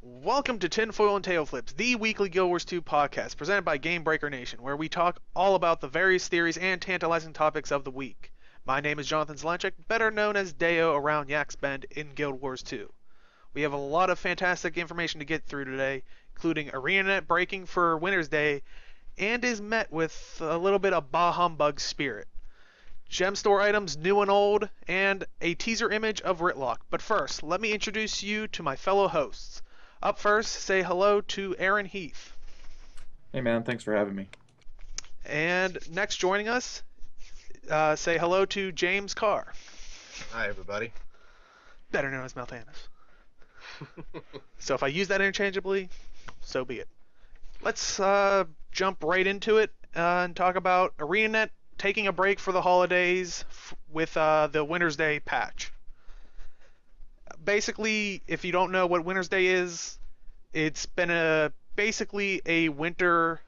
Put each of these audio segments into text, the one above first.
Welcome to Tinfoil and Tail Flips, the weekly Guild Wars 2 podcast presented by Game Breaker Nation, where we talk all about the various theories and tantalizing topics of the week. My name is Jonathan Zlanchik, better known as Deo around Yak's Bend in Guild Wars 2. We have a lot of fantastic information to get through today, including ArenaNet breaking for Winter's Day, and is met with a little bit of bah humbug spirit. Gem store items new and old, and a teaser image of Ritlock. But first, let me introduce you to my fellow hosts. Up first, say hello to Aaron Heath. Hey man, thanks for having me. And next joining us, say hello to James Carr, Hi, everybody. better known as Maltanis. So if I use that interchangeably, so be it. Let's jump right into it and talk about ArenaNet taking a break for the holidays with the Winter's Day patch. Basically, if you don't know what Winter's Day is, it's been basically a winter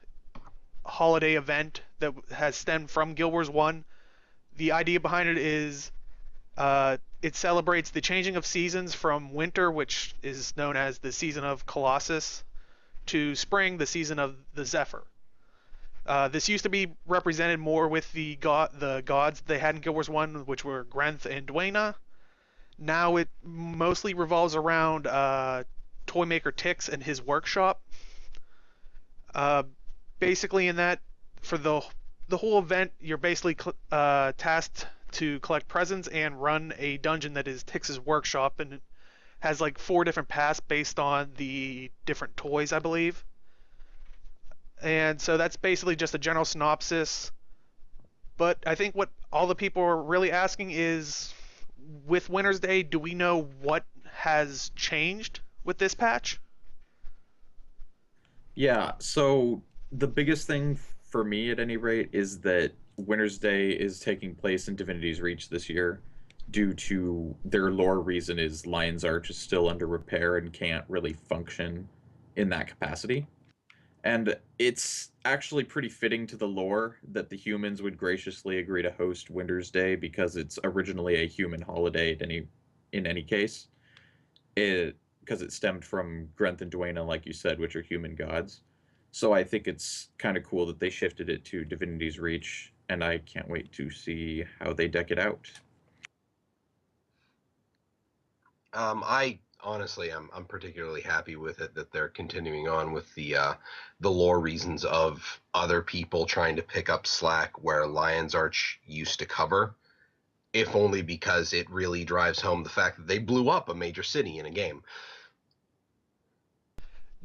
holiday event that has stemmed from Guild Wars 1. The idea behind it is it celebrates the changing of seasons from winter, which is known as the season of Colossus, to spring, the season of the Zephyr. This used to be represented more with the gods they had in Guild Wars 1, which were Grenth and Dwayna. Now it mostly revolves around Toymaker Tix and his workshop. Basically, in that, for the whole event, you're basically tasked to collect presents and run a dungeon that is Tix's workshop, and it has like 4 different paths based on the different toys, I believe. And so that's basically just a general synopsis. But I think what all the people are really asking is, with Winter's Day, do we know what has changed with this patch? Yeah, so the biggest thing for me at any rate is that Winter's Day is taking place in Divinity's Reach this year due to their lore reason is Lion's Arch is still under repair and can't really function in that capacity. And it's actually pretty fitting to the lore that the humans would graciously agree to host Winter's Day because it's originally a human holiday in any case. Because it stemmed from Grenth and Dwayna, like you said, which are human gods. So I think it's kind of cool that they shifted it to Divinity's Reach, and I can't wait to see how they deck it out. I honestly, I'm particularly happy with it that they're continuing on with the lore reasons of other people trying to pick up slack where Lion's Arch used to cover, if only because it really drives home the fact that they blew up a major city in a game.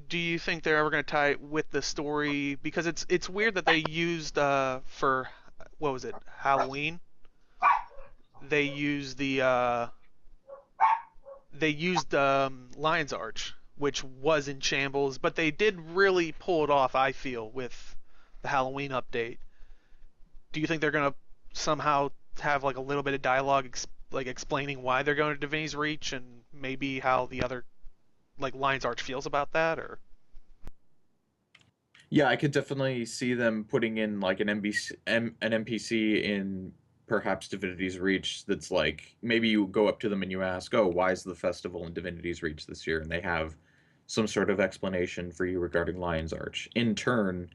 Do you think they're ever going to tie it with the story? Because it's weird that they used for what was it, Halloween? They used Lion's Arch, which was in shambles, but they did really pull it off, I feel, with the Halloween update. Do you think they're going to somehow have like a little bit of dialogue like explaining why they're going to Divinity's Reach and maybe how the other like Lion's Arch feels about that? Or Yeah, I could definitely see them putting in like an NPC in perhaps Divinity's Reach that's like maybe you go up to them and you ask, "Oh, why is the festival in Divinity's Reach this year?" And they have some sort of explanation for you regarding Lion's Arch. In turn,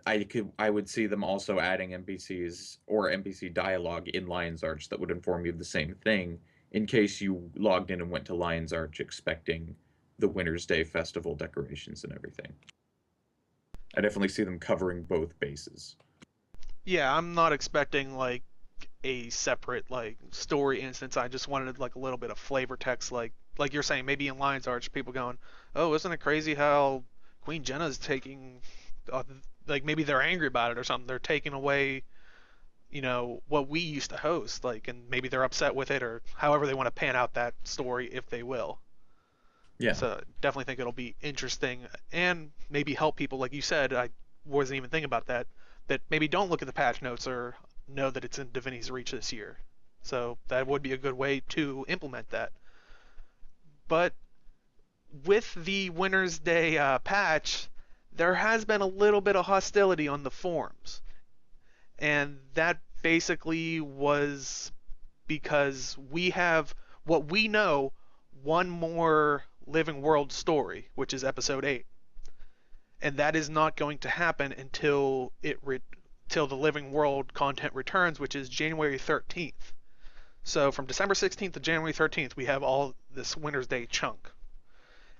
I would see them also adding NPCs or NPC dialogue in Lion's Arch that would inform you of the same thing in case you logged in and went to Lion's Arch expecting the Winter's Day festival decorations and everything. I definitely see them covering both bases. yeah, I'm not expecting like a separate like story instance. I just wanted like a little bit of flavor text, like you're saying, maybe in Lion's Arch, people going, "Oh, isn't it crazy how Queen Jenna's taking, uh, like maybe they're angry about it or something. They're taking away, what we used to host, like, and maybe they're upset with it or however they want to pan out that story if they will." Yeah. So definitely think it'll be interesting and maybe help people, like you said. I wasn't even thinking about that. That maybe don't look at the patch notes or know that it's in Divinity's Reach this year. So that would be a good way to implement that. But with the Winter's Day patch, there has been a little bit of hostility on the forums, and that basically was because we have what we know one more Living World story, which is episode 8. And that is not going to happen until till the Living World content returns, which is January 13th. So from December 16th to January 13th, we have all this Winter's Day chunk.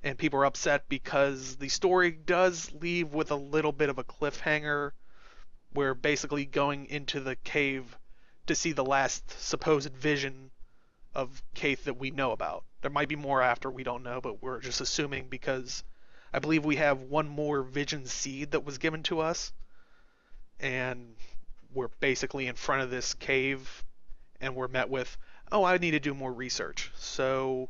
And people are upset because the story does leave with a little bit of a cliffhanger. We're basically going into the cave to see the last supposed vision of Kaith that we know about. There might be more after, we don't know, but we're just assuming because I believe we have one more vision seed that was given to us. And we're basically in front of this cave and we're met with, oh, I need to do more research. So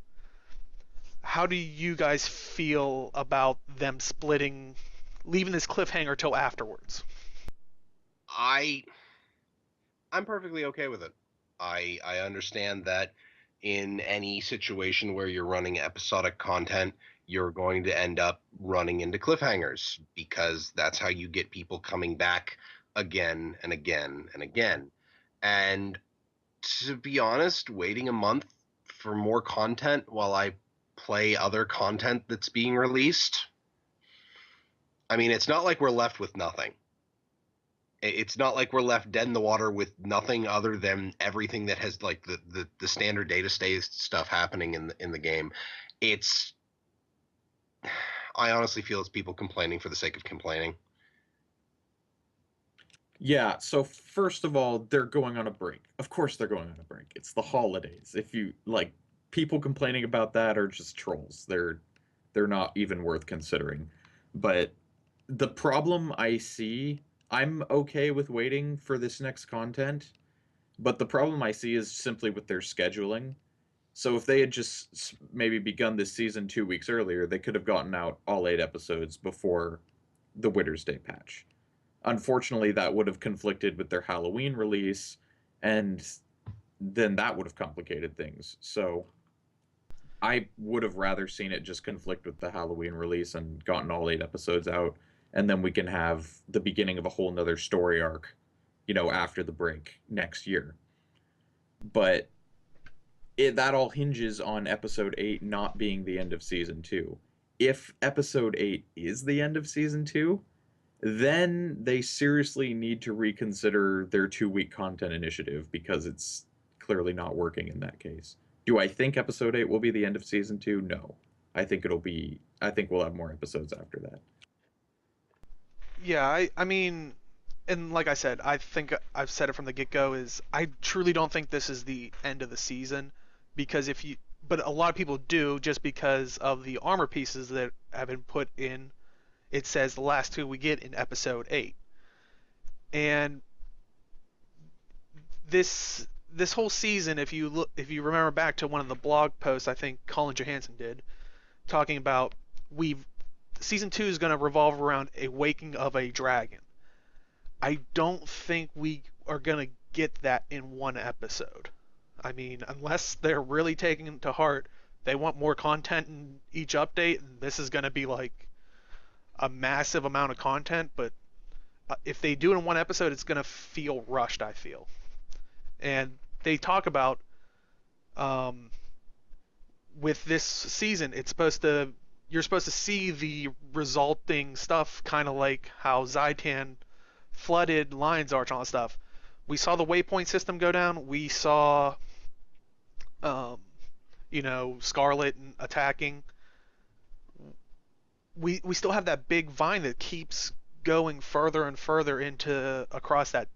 how do you guys feel about them splitting, leaving this cliffhanger till afterwards? I'm perfectly okay with it. I understand that in any situation where you're running episodic content, you're going to end up running into cliffhangers because that's how you get people coming back again and again and again. And to be honest, waiting a month for more content while I play other content that's being released, I mean, it's not like we're left with nothing. It's not like we're left dead in the water with nothing other than everything that has like the standard data stuff happening in the game. I honestly feel it's people complaining for the sake of complaining. Yeah, so first of all, they're going on a break. Of course they're going on a break. It's the holidays. If you like, people complaining about that are just trolls. They're not even worth considering. But the problem I see, I'm okay with waiting for this next content, but the problem I see is simply with their scheduling. So if they had just maybe begun this season 2 weeks earlier, they could have gotten out all 8 episodes before the Winter's Day patch. Unfortunately, that would have conflicted with their Halloween release, and then that would have complicated things. So I would have rather seen it just conflict with the Halloween release and gotten all 8 episodes out, and then we can have the beginning of a whole nother story arc, after the break next year. But that all hinges on episode 8 not being the end of season 2. If episode 8 is the end of season 2, then they seriously need to reconsider their 2-week content initiative because it's clearly not working in that case. Do I think episode 8 will be the end of season 2? No. I think we'll have more episodes after that. Yeah, I mean, and like I said, I think I've said it from the get-go, is I truly don't think this is the end of the season, because but a lot of people do, just because of the armor pieces that have been put in. It says the last 2 we get in episode 8. And this whole season, if you remember back to one of the blog posts I think Colin Johansson did, talking about season 2 is going to revolve around a waking of a dragon. I don't think we are going to get that in one episode. I mean, unless they're really taking it to heart, they want more content in each update, and this is going to be like a massive amount of content, but if they do it in one episode, it's going to feel rushed, I feel. And they talk about with this season, you're supposed to see the resulting stuff, kind of like how Zhaitan flooded Lion's Arch and all that stuff. We saw the waypoint system go down. We saw Scarlet attacking. We still have that big vine that keeps going further and further across that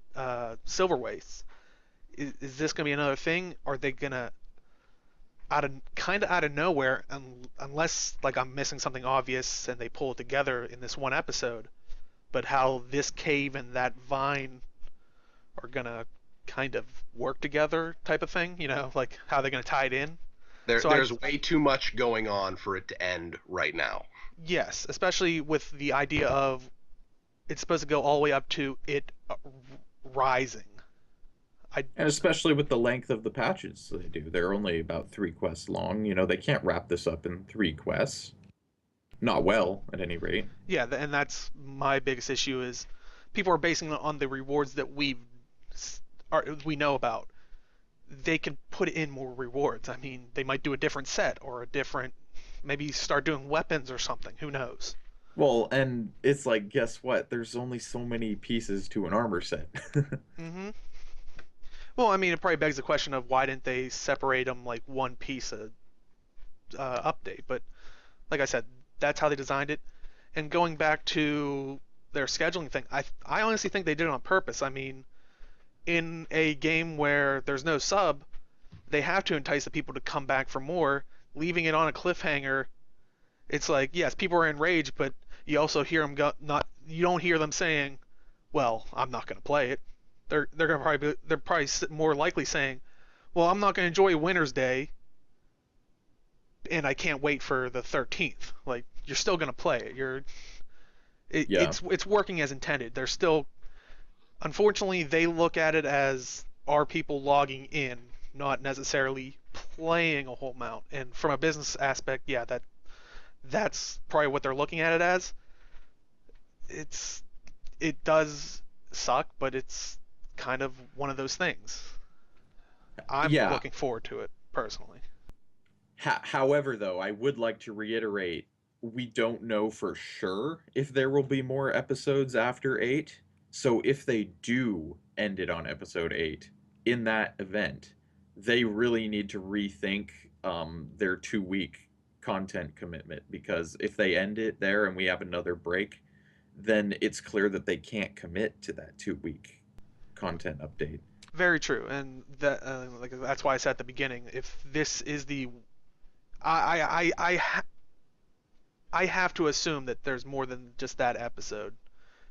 silver waste. Is this gonna be another thing? Are they gonna out of nowhere, unless like I'm missing something obvious and they pull it together in this one episode? But how this cave and that vine are gonna kind of work together, type of thing, like how they're gonna tie it in. There's way too much going on for it to end right now. Yes, especially with the idea of it's supposed to go all the way up to it rising. And especially with the length of the patches they do. They're only about 3 quests long. They can't wrap this up in 3 quests. Not well, at any rate. Yeah, and that's my biggest issue is people are basing it on the rewards that we know about. They can put in more rewards. I mean, they might do a different set or a different Maybe start doing weapons or something. Who knows? Well, and it's like, guess what? There's only so many pieces to an armor set. Hmm. Well, I mean, it probably begs the question of why didn't they separate them like one piece of update? But like I said, that's how they designed it. And going back to their scheduling thing, I honestly think they did it on purpose. I mean, in a game where there's no sub, they have to entice the people to come back for more, leaving it on a cliffhanger. It's like, yes, people are enraged, but you also hear them not. You don't hear them saying, "Well, I'm not going to play it." They're probably more likely saying, "Well, I'm not going to enjoy Winter's Day, and I can't wait for the 13th." Like, you're still going to play it. Yeah. It's working as intended. They're still, unfortunately, they look at it as are people logging in, not necessarily playing a whole amount. And from a business aspect, yeah, that's probably what they're looking at it as. It does suck, but it's kind of one of those things. I'm Yeah. looking forward to it personally. However, though, I would like to reiterate, we don't know for sure if there will be more episodes after 8. So if they do end it on episode 8 in that event, they really need to rethink their 2-week content commitment, because if they end it there and we have another break, then it's clear that they can't commit to that 2-week content update. Very true, and that like that's why I said at the beginning, if this is the I have to assume that there's more than just that episode,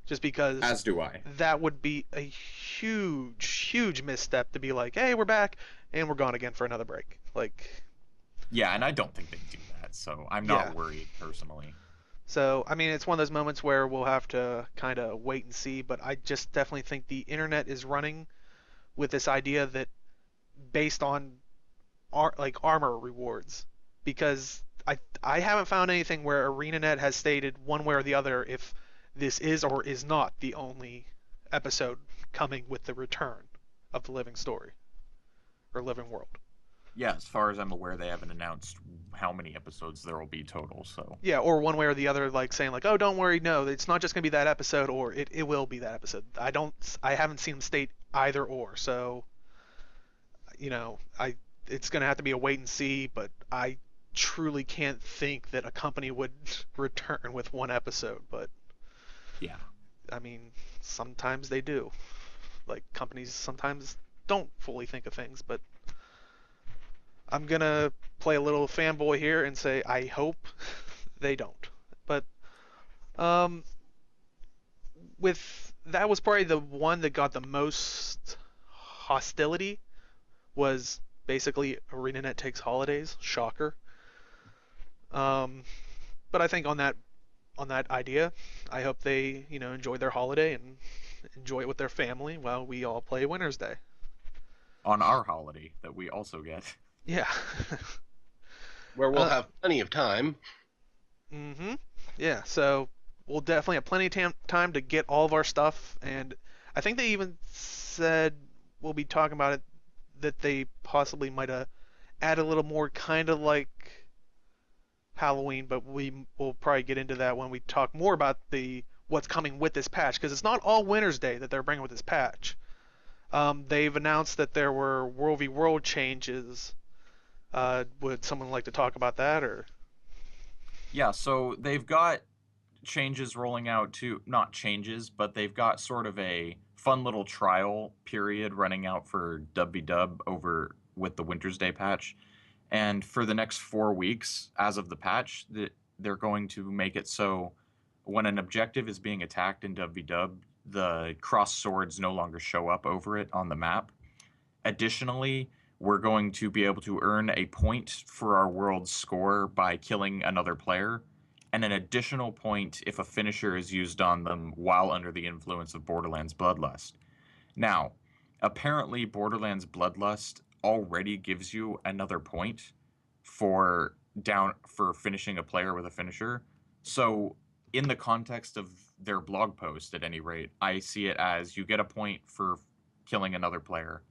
just because As do I. that would be a huge misstep to be like, hey, we're back and we're gone again for another break. Like, Yeah, and I don't think they do that, so I'm Yeah. not worried personally. so I mean, it's one of those moments where we'll have to kind of wait and see. But I just definitely think the internet is running with this idea that based on like armor rewards, because I haven't found anything where ArenaNet has stated one way or the other if this is or is not the only episode coming with the return of the living story or living world. Yeah, as far as I'm aware, they haven't announced how many episodes there will be total, so. Yeah, or one way or the other, like saying like, oh, don't worry, no, it's not just gonna be that episode, or it will be that episode. I haven't seen them state either or, so it's gonna have to be a wait and see, but I truly can't think that a company would return with one episode, but Yeah. I mean, sometimes they do. Like companies sometimes don't fully think of things, but I'm gonna play a little fanboy here and say I hope they don't. But um, with that was probably the one that got the most hostility was basically ArenaNet takes holidays. Shocker. Um, but I think on that idea, I hope they enjoy their holiday and enjoy it with their family while we all play Winter's Day. On our holiday that we also get. Yeah. Where we'll Uh, have plenty of time. Mm-hmm. Yeah, so we'll definitely have plenty of time to get all of our stuff, and I think they even said we'll be talking about it that they possibly might add a little more kind of like Halloween, but we will probably get into that when we talk more about the what's coming with this patch, because it's not all Winter's Day that they're bringing with this patch. They've announced that there were World v World changes. Would someone like to talk about that, or? Yeah, so they've got changes rolling out to, not changes, but they've got sort of a fun little trial period running out for WW over with the Winter's Day patch. And for the next 4 weeks, as of the patch, they're going to make it so when an objective is being attacked in WW, the crossed swords no longer show up over it on the map. Additionally, we're going to be able to earn a point for our world's score by killing another player, and an additional point if a finisher is used on them while under the influence of Borderlands Bloodlust. Now, apparently Borderlands Bloodlust already gives you another point for finishing a player with a finisher. So in the context of their blog post, at any rate, I see it as you get a point for killing another player,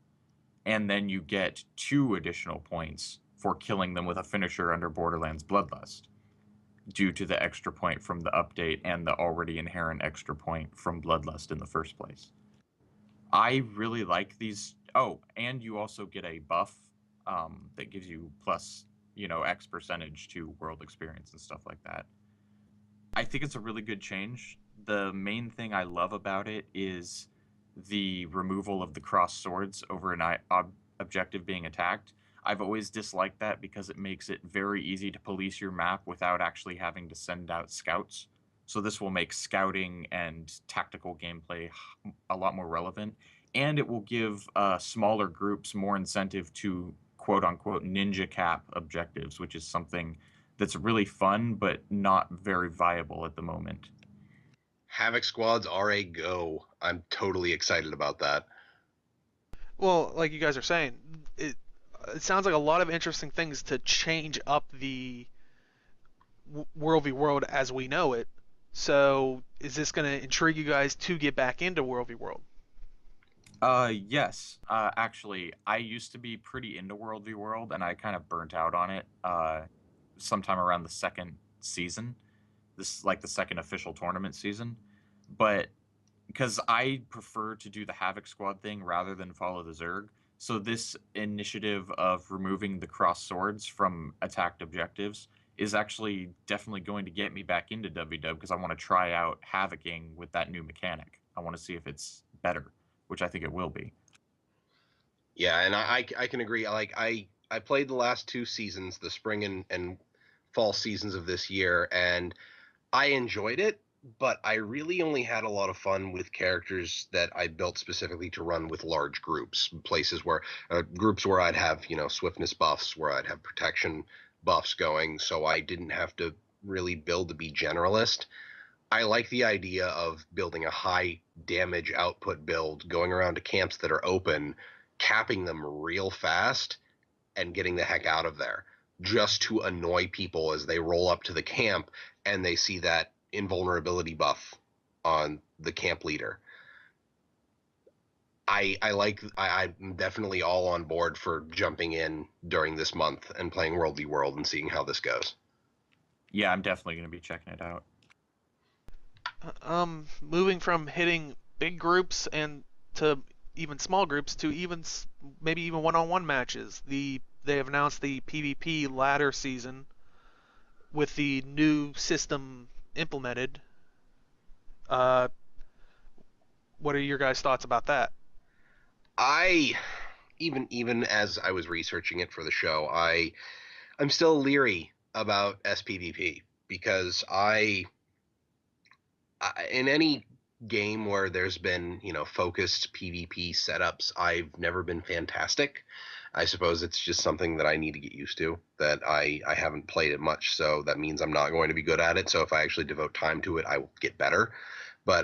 and then you get 2 additional points for killing them with a finisher under Borderlands Bloodlust. due to the extra point from the update and the already inherent extra point from Bloodlust in the first place. I really like these. Oh, and you also get a buff that gives you plus, X percentage to world experience and stuff like that. I think it's a really good change. The main thing I love about it is the removal of the cross swords over an objective being attacked. I've always disliked that because it makes it very easy to police your map without actually having to send out scouts. So this will make scouting and tactical gameplay a lot more relevant, and it will give smaller groups more incentive to quote unquote ninja cap objectives, which is something that's really fun but not very viable at the moment. Havoc squads are a go. I'm totally excited about that. Well, like you guys are saying, it sounds like a lot of interesting things to change up the World v World as we know it. So, is this going to intrigue you guys to get back into World v World? Yes. Actually, I used to be pretty into World v World, and I kind of burnt out on it sometime around the second season. This is like the second official tournament season. But because I prefer to do the Havoc Squad thing rather than follow the Zerg, so this initiative of removing the cross swords from attacked objectives is actually definitely going to get me back into WW because I want to try out Havocing with that new mechanic. I want to see if it's better, which I think it will be. Yeah, and I can agree. Like I played the last 2 seasons, the spring and fall seasons of this year, and I enjoyed it, but I really only had a lot of fun with characters that I built specifically to run with large groups, places where groups where I'd have, swiftness buffs, where I'd have protection buffs going, so I didn't have to really build to be generalist. I like the idea of building a high damage output build, going around to camps that are open, capping them real fast, and getting the heck out of there, just to annoy people as they roll up to the camp and they see that invulnerability buff on the camp leader. I'm definitely all on board for jumping in during this month and playing World v World and seeing how this goes. Yeah, I'm definitely going to be checking it out. Moving from hitting big groups and to even small groups to maybe even one-on-one matches. They have announced the PvP ladder season with the new system implemented. What are your guys' thoughts about that? Even as I was researching it for the show, I'm still leery about SPVP because in any game where there's been, focused PvP setups, I've never been fantastic. I suppose it's just something that I need to get used to, that I haven't played it much, so that means I'm not going to be good at it. So if I actually devote time to it, I will get better. But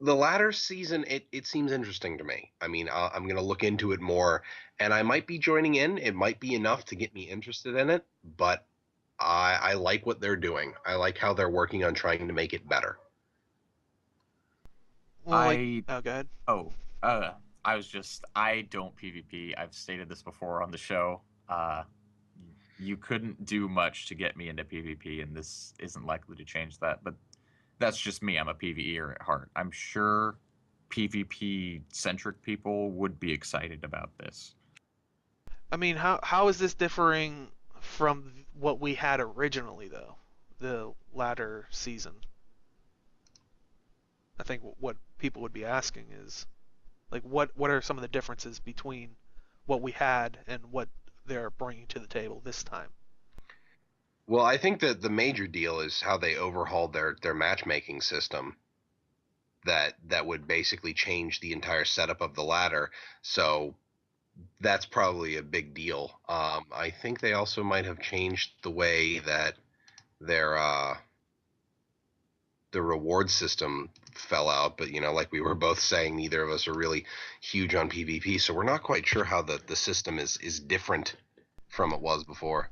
the latter season, it seems interesting to me. I mean, I'm going to look into it more, and I might be joining in. It might be enough to get me interested in it, but I like what they're doing. I like how they're working on trying to make it better. Well, go ahead. I don't PvP. I've stated this before on the show. You couldn't do much to get me into PvP, and this isn't likely to change that. But that's just me. I'm a PvEer at heart. I'm sure PvP-centric people would be excited about this. I mean, how is this differing from what we had originally, though? The latter season. I think what people would be asking is, like, what are some of the differences between what we had and what they're bringing to the table this time? Well, I think that the major deal is how they overhauled their matchmaking system. That would basically change the entire setup of the ladder. So that's probably a big deal. I think they also might have changed the way that their the reward system fell out, but like we were both saying, neither of us are really huge on PvP, so we're not quite sure how the system is different from it was before.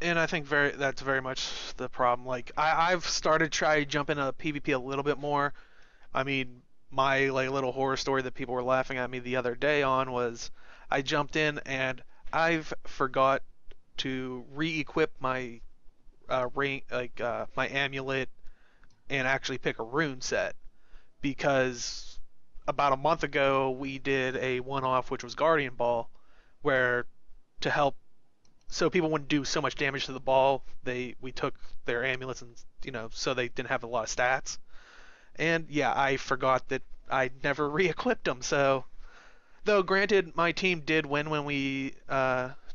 And I think that's very much the problem. Like I've started trying to jump into PvP a little bit more. I mean, my little horror story that people were laughing at me the other day on was I jumped in and I've forgot to re-equip my ring, like my amulet, and actually pick a rune set because about a month ago we did a one-off which was Guardian Ball, where to help so people wouldn't do so much damage to the ball, we took their amulets and so they didn't have a lot of stats. And yeah, I forgot that I never re-equipped them. So though granted, my team did win when we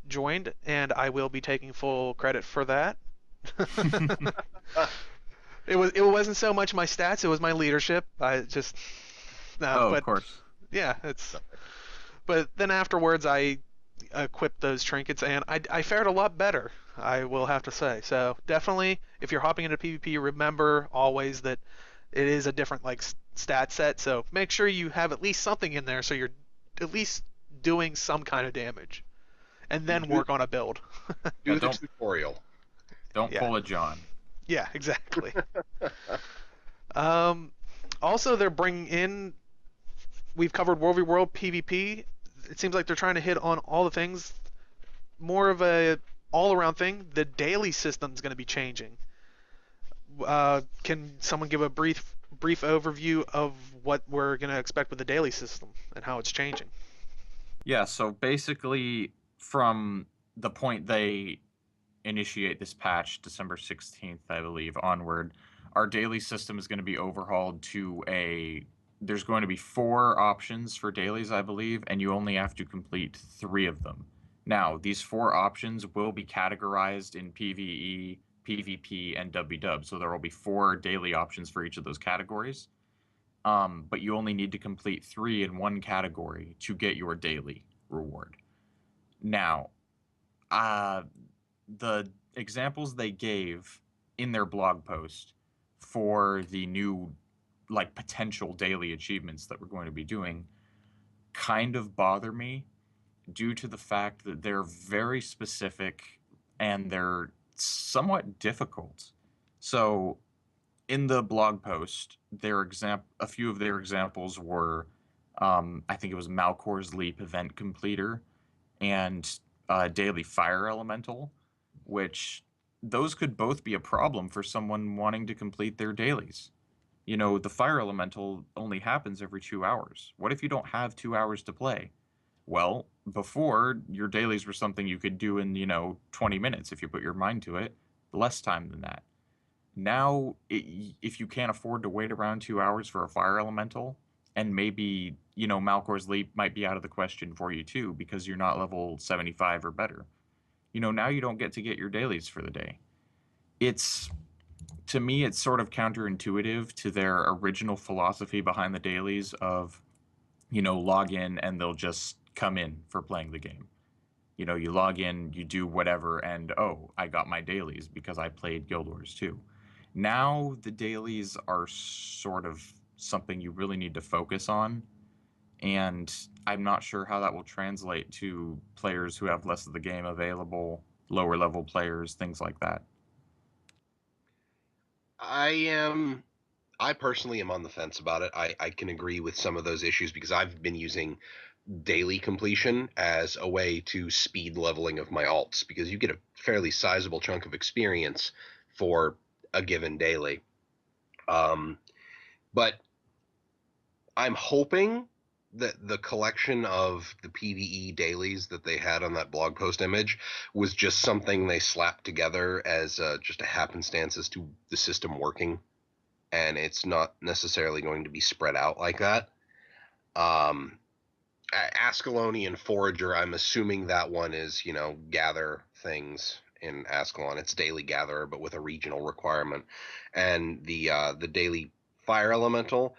joined, and I will be taking full credit for that. It wasn't so much my stats; it was my leadership. I just no, Oh, but of course. yeah, it's. But then afterwards, I equipped those trinkets, and I fared a lot better. I will have to say. So definitely, if you're hopping into PvP, remember always that it is a different like stat set. So make sure you have at least something in there, so you're at least doing some kind of damage, and then work on a build. Do the don't- tutorial. Don't Yeah. pull a John. Yeah, exactly. Also, they're bringing in. We've covered World v World PvP. It seems like they're trying to hit on all the things. More of a all-around thing. The daily system's going to be changing. Can someone give a brief overview of what we're going to expect with the daily system and how it's changing? Yeah, so basically, from the point they initiate this patch, December 16th, I believe, onward, our daily system is going to be overhauled to there's going to be 4 options for dailies, I believe, and you only have to complete 3 of them. Now, these 4 options will be categorized in PvE, PvP, and WW, so there will be 4 daily options for each of those categories. But you only need to complete 3 in one category to get your daily reward. Now, the examples they gave in their blog post for the new potential daily achievements that we're going to be doing kind of bother me due to the fact that they're very specific and they're somewhat difficult. So in the blog post, a few of their examples were I think it was Malcor's Leap event completer and daily fire elemental, which those could both be a problem for someone wanting to complete their dailies. The fire elemental only happens every 2 hours. What if you don't have 2 hours to play? Well, before, your dailies were something you could do in, 20 minutes if you put your mind to it. Less time than that. Now, if you can't afford to wait around 2 hours for a fire elemental, and maybe, Malcor's Leap might be out of the question for you too, because you're not level 75 or better. Now you don't get to get your dailies for the day. To me, it's sort of counterintuitive to their original philosophy behind the dailies of, log in and they'll just come in for playing the game. You log in, you do whatever, and oh, I got my dailies because I played Guild Wars 2. Now the dailies are sort of something you really need to focus on, and I'm not sure how that will translate to players who have less of the game available, lower level players, things like that. I personally am on the fence about it. I can agree with some of those issues because I've been using daily completion as a way to speed leveling of my alts because you get a fairly sizable chunk of experience for a given daily. But I'm hoping that the collection of the PvE dailies that they had on that blog post image was just something they slapped together as just a happenstance as to the system working, and it's not necessarily going to be spread out like that. Ascalonian Forager, I'm assuming that one is, gather things in Ascalon. It's daily gatherer, but with a regional requirement. And the daily fire elemental,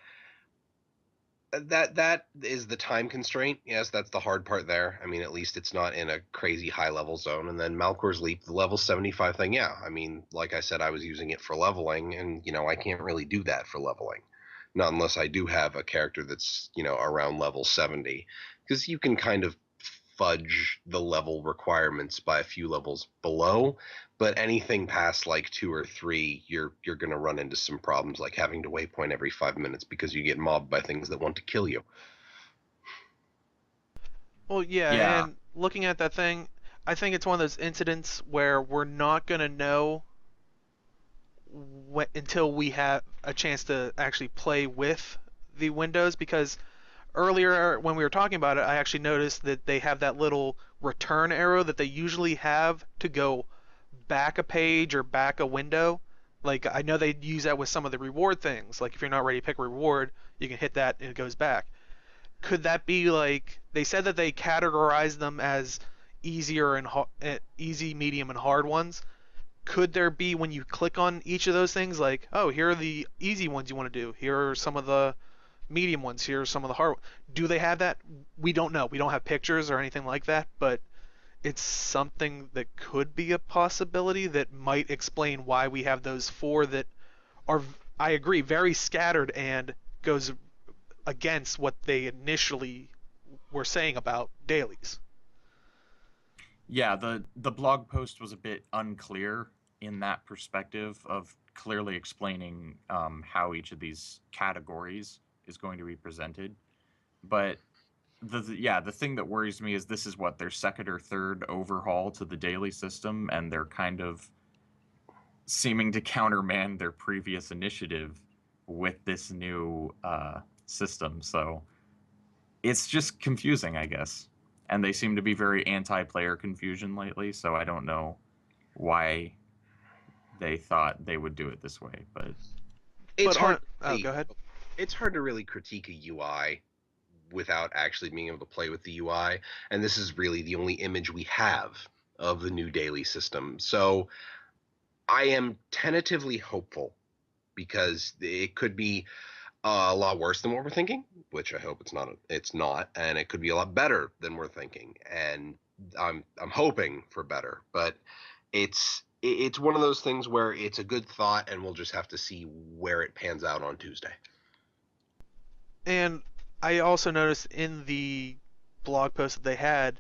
that is the time constraint. Yes, that's the hard part there. I mean, at least it's not in a crazy high level zone. And then Malcor's Leap, the level 75 thing, yeah. I mean, like I said, I was using it for leveling, and I can't really do that for leveling. Not unless I do have a character that's, around level 70. Because you can kind of fudge the level requirements by a few levels below, but anything past like 2 or 3, you're going to run into some problems, like having to waypoint every 5 minutes because you get mobbed by things that want to kill you. Well, yeah, Yeah. and looking at that thing, I think it's one of those incidents where we're not going to know until we have a chance to actually play with the windows, because earlier when we were talking about it, I actually noticed that they have that little return arrow that they usually have to go back a page or back a window. Like I know they use that with some of the reward things. Like if you're not ready to pick a reward, you can hit that and it goes back. Could that be like they said that they categorize them as easier and easy, medium, and hard ones? Could there be when you click on each of those things like, oh, here are the easy ones you want to do. Here are some of the medium ones. Here are some of the hard. Do they have that? We don't know. We don't have pictures or anything like that, but it's something that could be a possibility that might explain why we have those four that are, I agree, very scattered and goes against what they initially were saying about dailies. Yeah, the blog post was a bit unclear in that perspective of clearly explaining how each of these categories is going to be presented. But the thing that worries me is this is what their second or third overhaul to the daily system, and they're kind of seeming to countermand their previous initiative with this new system. So it's just confusing, I guess. And they seem to be very anti-player confusion lately, so I don't know why they thought they would do it this way. But It's hard. Go ahead. It's hard to really critique a UI without actually being able to play with the UI, and this is really the only image we have of the new daily system. So I am tentatively hopeful because it could be a lot worse than what we're thinking, which I hope it's not. It's not, and it could be a lot better than we're thinking. And I'm hoping for better, but it's one of those things where it's a good thought, and we'll just have to see where it pans out on Tuesday. And I also noticed in the blog post that they had,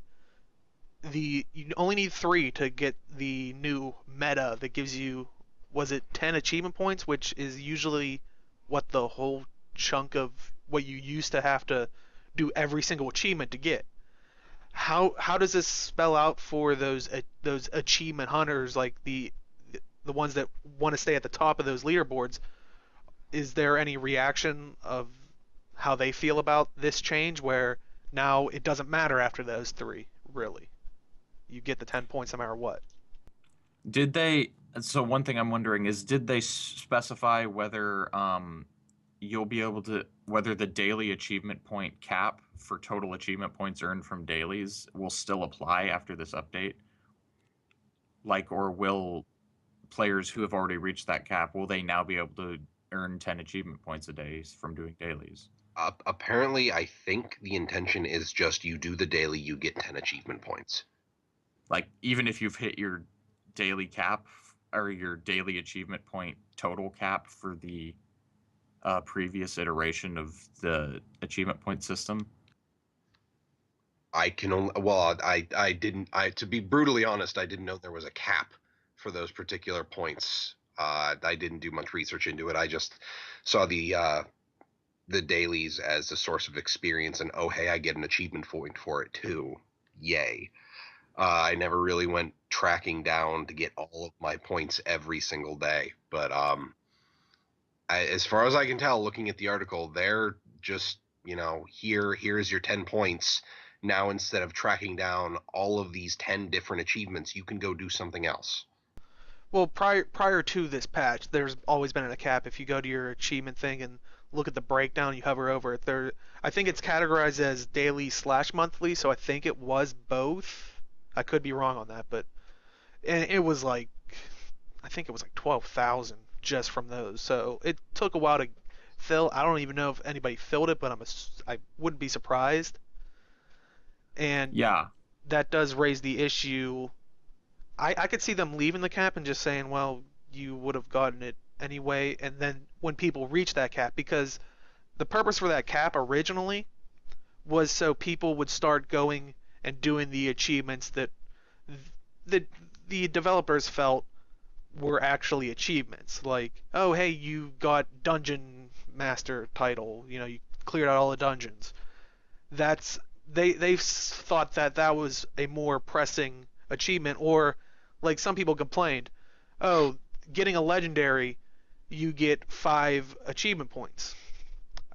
you only need 3 to get the new meta that gives you, was it 10 achievement points, which is usually what the whole chunk of what you used to have to do every single achievement to get. How does this spell out for those achievement hunters, like the ones that want to stay at the top of those leaderboards? Is there any reaction of how they feel about this change, where now it doesn't matter after those 3, really? You get the 10 points no matter what. did they? So one thing I'm wondering is, did they specify whether you'll be able to, whether the daily achievement point cap for total achievement points earned from dailies will still apply after this update? Like, or will players who have already reached that cap, will they now be able to earn 10 achievement points a day from doing dailies? Apparently, I think the intention is just you do the daily, you get 10 achievement points. Like, even if you've hit your daily cap or your daily achievement point total cap for the previous iteration of the achievement point system? I can only, well, I didn't, to be brutally honest, I didn't know there was a cap for those particular points. I didn't do much research into it. I just saw the dailies as a source of experience, and oh, hey, I get an achievement point for it too. Yay. I never really went tracking down to get all of my points every single day. But as far as I can tell, looking at the article, they're just, here's your 10 points. Now, instead of tracking down all of these 10 different achievements, you can go do something else. Well, prior to this patch, there's always been a cap. If you go to your achievement thing and look at the breakdown, you hover over it. I think it's categorized as daily/monthly, so I think it was both. I could be wrong on that, but it was like, I think it was like 12,000 just from those. So it took a while to fill. I don't even know if anybody filled it, but I wouldn't be surprised. And Yeah. that does raise the issue. I could see them leaving the cap and just saying, well, you would have gotten it anyway, and then when people reach that cap, because the purpose for that cap originally was so people would start going and doing the achievements that the developers felt were actually achievements. Like, oh, hey, you got Dungeon Master title, you cleared out all the dungeons. They thought that was a more pressing achievement, or like some people complained, oh, getting a legendary you get 5 achievement points.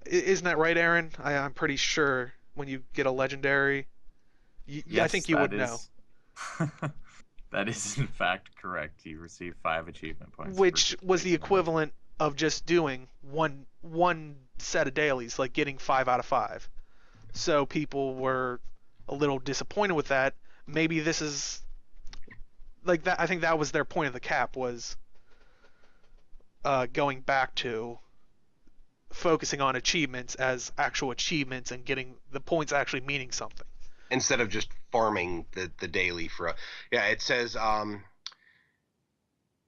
Isn't that right, Aaron? I'm pretty sure when you get a legendary, I Yes, think you would that know. is. That is in fact correct. You receive 5 achievement points. Which was the equivalent of just doing one set of dailies, like getting 5 out of 5. So people were a little disappointed with that. Maybe this is like that. I think that was their point of the cap, was going back to focusing on achievements as actual achievements and getting the points actually meaning something. Instead of just farming the daily for yeah, it says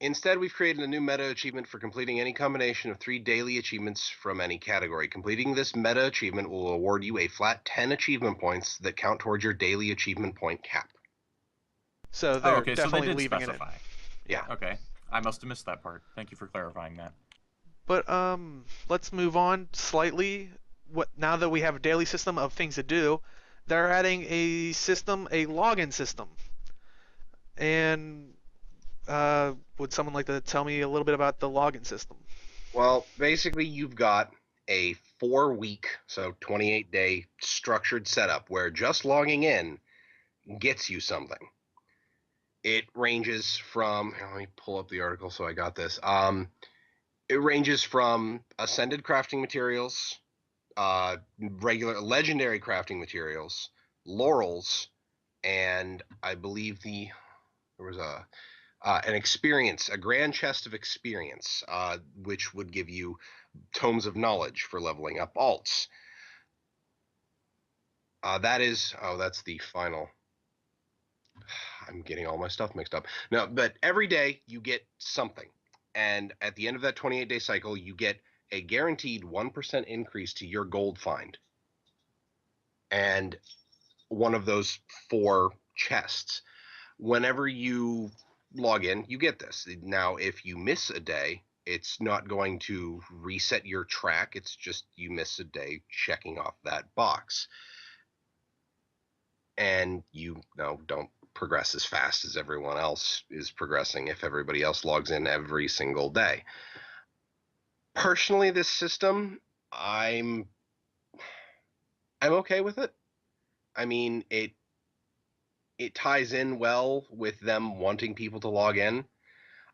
instead we've created a new meta achievement for completing any combination of 3 daily achievements from any category. Completing this meta achievement will award you a flat 10 achievement points that count towards your daily achievement point cap. So they're okay, so they definitely did leaving specify. it in. Yeah. Okay, I must have missed that part. Thank you for clarifying that. But let's move on slightly. Now that we have a daily system of things to do, they're adding a login system. And would someone like to tell me a little bit about the login system? Well, basically you've got a 4-week, so 28-day structured setup where just logging in gets you something. It ranges from, let me pull up the article so I got this. It ranges from ascended crafting materials, regular legendary crafting materials, laurels, and I believe there was an experience, a grand chest of experience, which would give you tomes of knowledge for leveling up alts. That's the final. I'm getting all my stuff mixed up. No, but every day you get something. And at the end of that 28-day cycle, you get a guaranteed 1% increase to your gold find. And one of those 4 chests. Whenever you log in, you get this. Now, if you miss a day, it's not going to reset your track. It's just you miss a day checking off that box. And you don't progress as fast as everyone else is progressing if everybody else logs in every single day. Personally, this system, I'm okay with it. I mean, it ties in well with them wanting people to log in.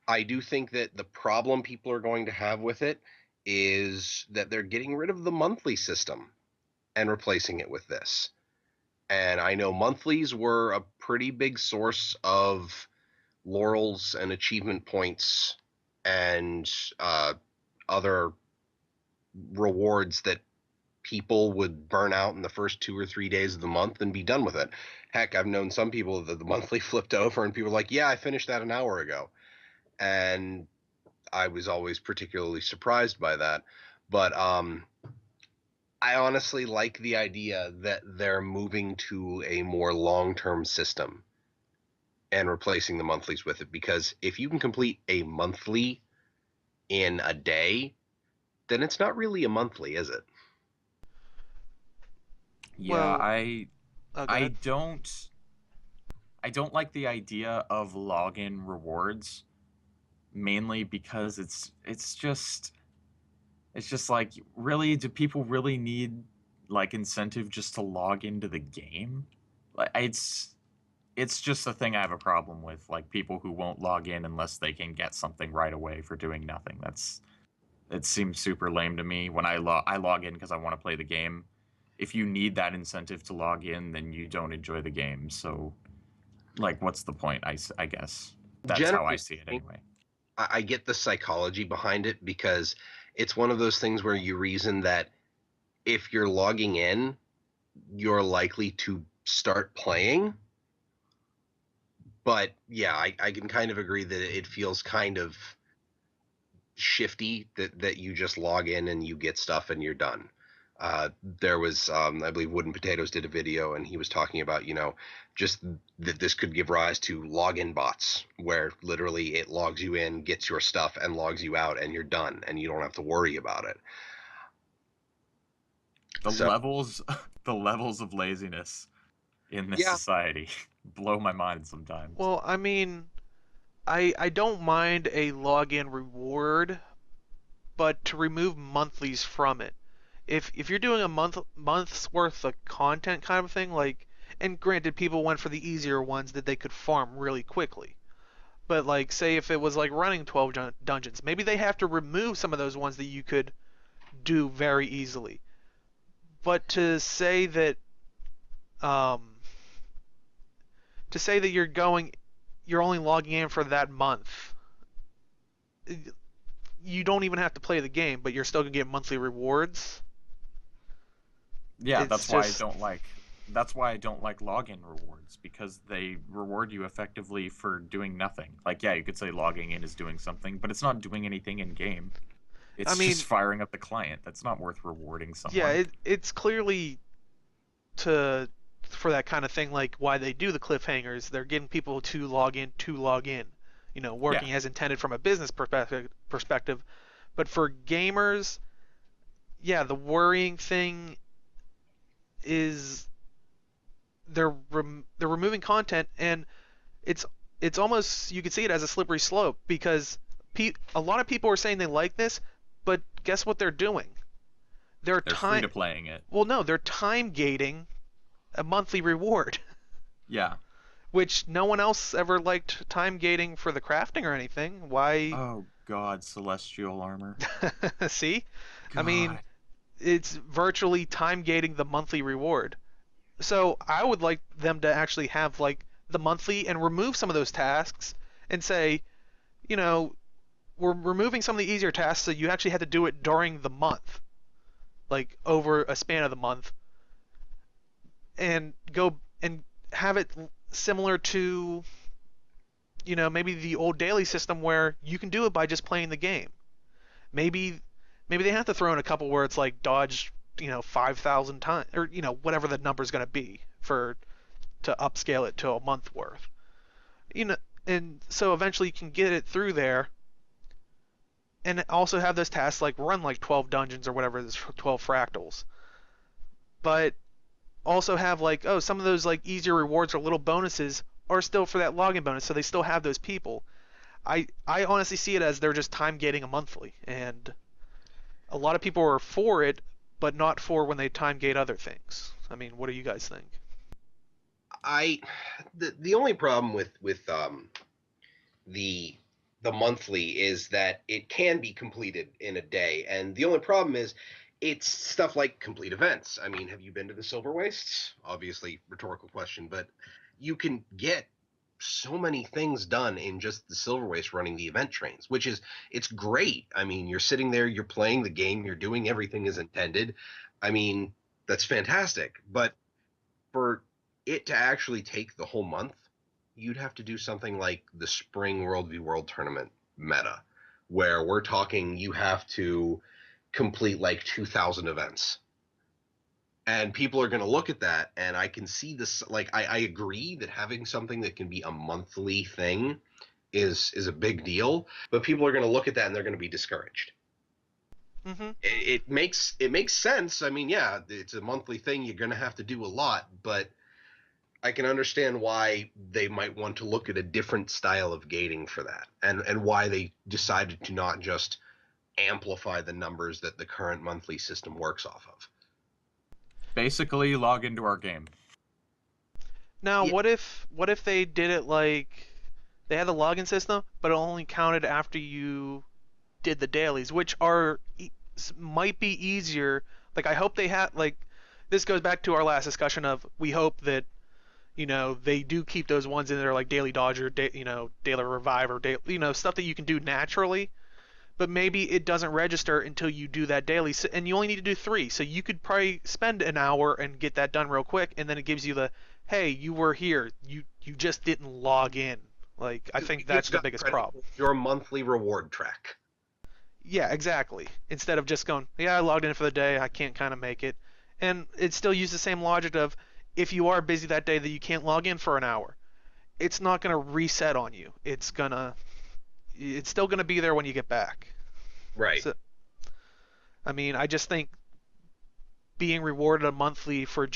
I do think that the problem people are going to have with it is that they're getting rid of the monthly system and replacing it with this. And I know monthlies were a pretty big source of laurels and achievement points and other rewards that people would burn out in the first 2 or 3 days of the month and be done with it. Heck, I've known some people that the monthly flipped over and people were like, yeah, I finished that an hour ago. And I was always particularly surprised by that. But I honestly like the idea that they're moving to a more long-term system and replacing the monthlies with it, because if you can complete a monthly in a day, then it's not really a monthly, is it? Yeah, Well, I go I ahead. don't like the idea of login rewards, mainly because it's just like, really, do people really need like incentive just to log into the game? Like, it's just a thing I have a problem with, like people who won't log in unless they can get something right away for doing nothing. It seems super lame to me. When I log in because I want to play the game. If you need that incentive to log in, then you don't enjoy the game. So, like, what's the point? I guess that's how I Generally see it speaking, anyway. I get the psychology behind it, because it's one of those things where you reason that if you're logging in, you're likely to start playing. But yeah, I can kind of agree that it feels kind of shifty that you just log in and you get stuff and you're done. There was, I believe Wooden Potatoes did a video and he was talking about, just that this could give rise to login bots, where literally it logs you in, gets your stuff, and logs you out, and you're done, and you don't have to worry about it. The So levels of laziness in this yeah, society blow my mind sometimes. Well, I mean, I don't mind a login reward, but to remove monthlies from it. If you're doing a month's worth of content kind of thing, like, and granted, people went for the easier ones that they could farm really quickly. But like, say if it was like running 12 dungeons, maybe they have to remove some of those ones that you could do very easily. But um, to say that you're only logging in for that month, you don't even have to play the game, but you're still gonna get monthly rewards. Yeah, It's that's why I don't like login rewards, because they reward you effectively for doing nothing. Like, yeah, you could say logging in is doing something, but it's not doing anything in game. It's I mean, just firing up the client. That's not worth rewarding someone. yeah, it's clearly for that kind of thing, like why they do the cliffhangers. They're getting people to log in, working as intended from a business perspective. But for gamers, yeah, the worrying thing is they're removing content, and it's almost, you could see it as a slippery slope, because a lot of people are saying they like this, but guess what they're doing? They're free to playing it. Well, no, they're time gating a monthly reward. Yeah. Which no one else ever liked time gating for the crafting or anything. Why? Oh God, celestial armor. See? God. I mean, it's virtually time gating the monthly reward. So I would like them to actually have like the monthly and remove some of those tasks and say, we're removing some of the easier tasks, so you actually had to do it during the month, like over a span of the month, and go and have it similar to, maybe the old daily system where you can do it by just playing the game. Maybe they have to throw in a couple where it's like dodge, 5,000 times, or whatever the number's going to be to upscale it to a month worth. And so eventually you can get it through there, and also have those tasks like run like 12 dungeons or whatever, there's 12 fractals. But also have like, some of those like easier rewards or little bonuses are still for that login bonus, so they still have those people. I honestly see it as they're just time gating a monthly, and a lot of people are for it, but not for when they time gate other things. I mean, what do you guys think? The only problem with the monthly is that it can be completed in a day, and the only problem is it's stuff like complete events. I mean, have you been to the Silver Wastes? Obviously, rhetorical question, but you can get so many things done in just the Silver Waste running the event trains, it's great. I mean, you're sitting there, you're playing the game, you're doing everything as intended. I mean, that's fantastic. But for it to actually take the whole month, you'd have to do something like the Spring World v World Tournament meta, where we're talking you have to complete like 2,000 events. And people are going to look at that, and I can see this. Like, I agree that having something that can be a monthly thing is a big deal, but people are going to look at that and they're going to be discouraged. Mm-hmm. It makes sense. I mean, yeah, it's a monthly thing. You're going to have to do a lot, but I can understand why they might want to look at a different style of gating for that, and why they decided to not just amplify the numbers that the current monthly system works off of. Basically, log into our game. Now, Yeah. what if they did it like they had the login system, but it only counted after you did the dailies, which might be easier. Like, I hope they have, like, this goes back to our last discussion of, we hope that they do keep those ones in there, like daily dodge or daily revive, or stuff that you can do naturally. But maybe it doesn't register until you do that daily, and you only need to do 3. So you could probably spend an hour and get that done real quick, and then it gives you the, hey, you were here, you just didn't log in. Like, I think that's the biggest problem. Your monthly reward track. Yeah, exactly. Instead of just going, yeah, I logged in for the day, I can't kind of make it. And it still uses the same logic of, if you are busy that day that you can't log in for an hour, it's not going to reset on you. It's still going to be there when you get back. Right. So, I mean, I just think being rewarded a monthly for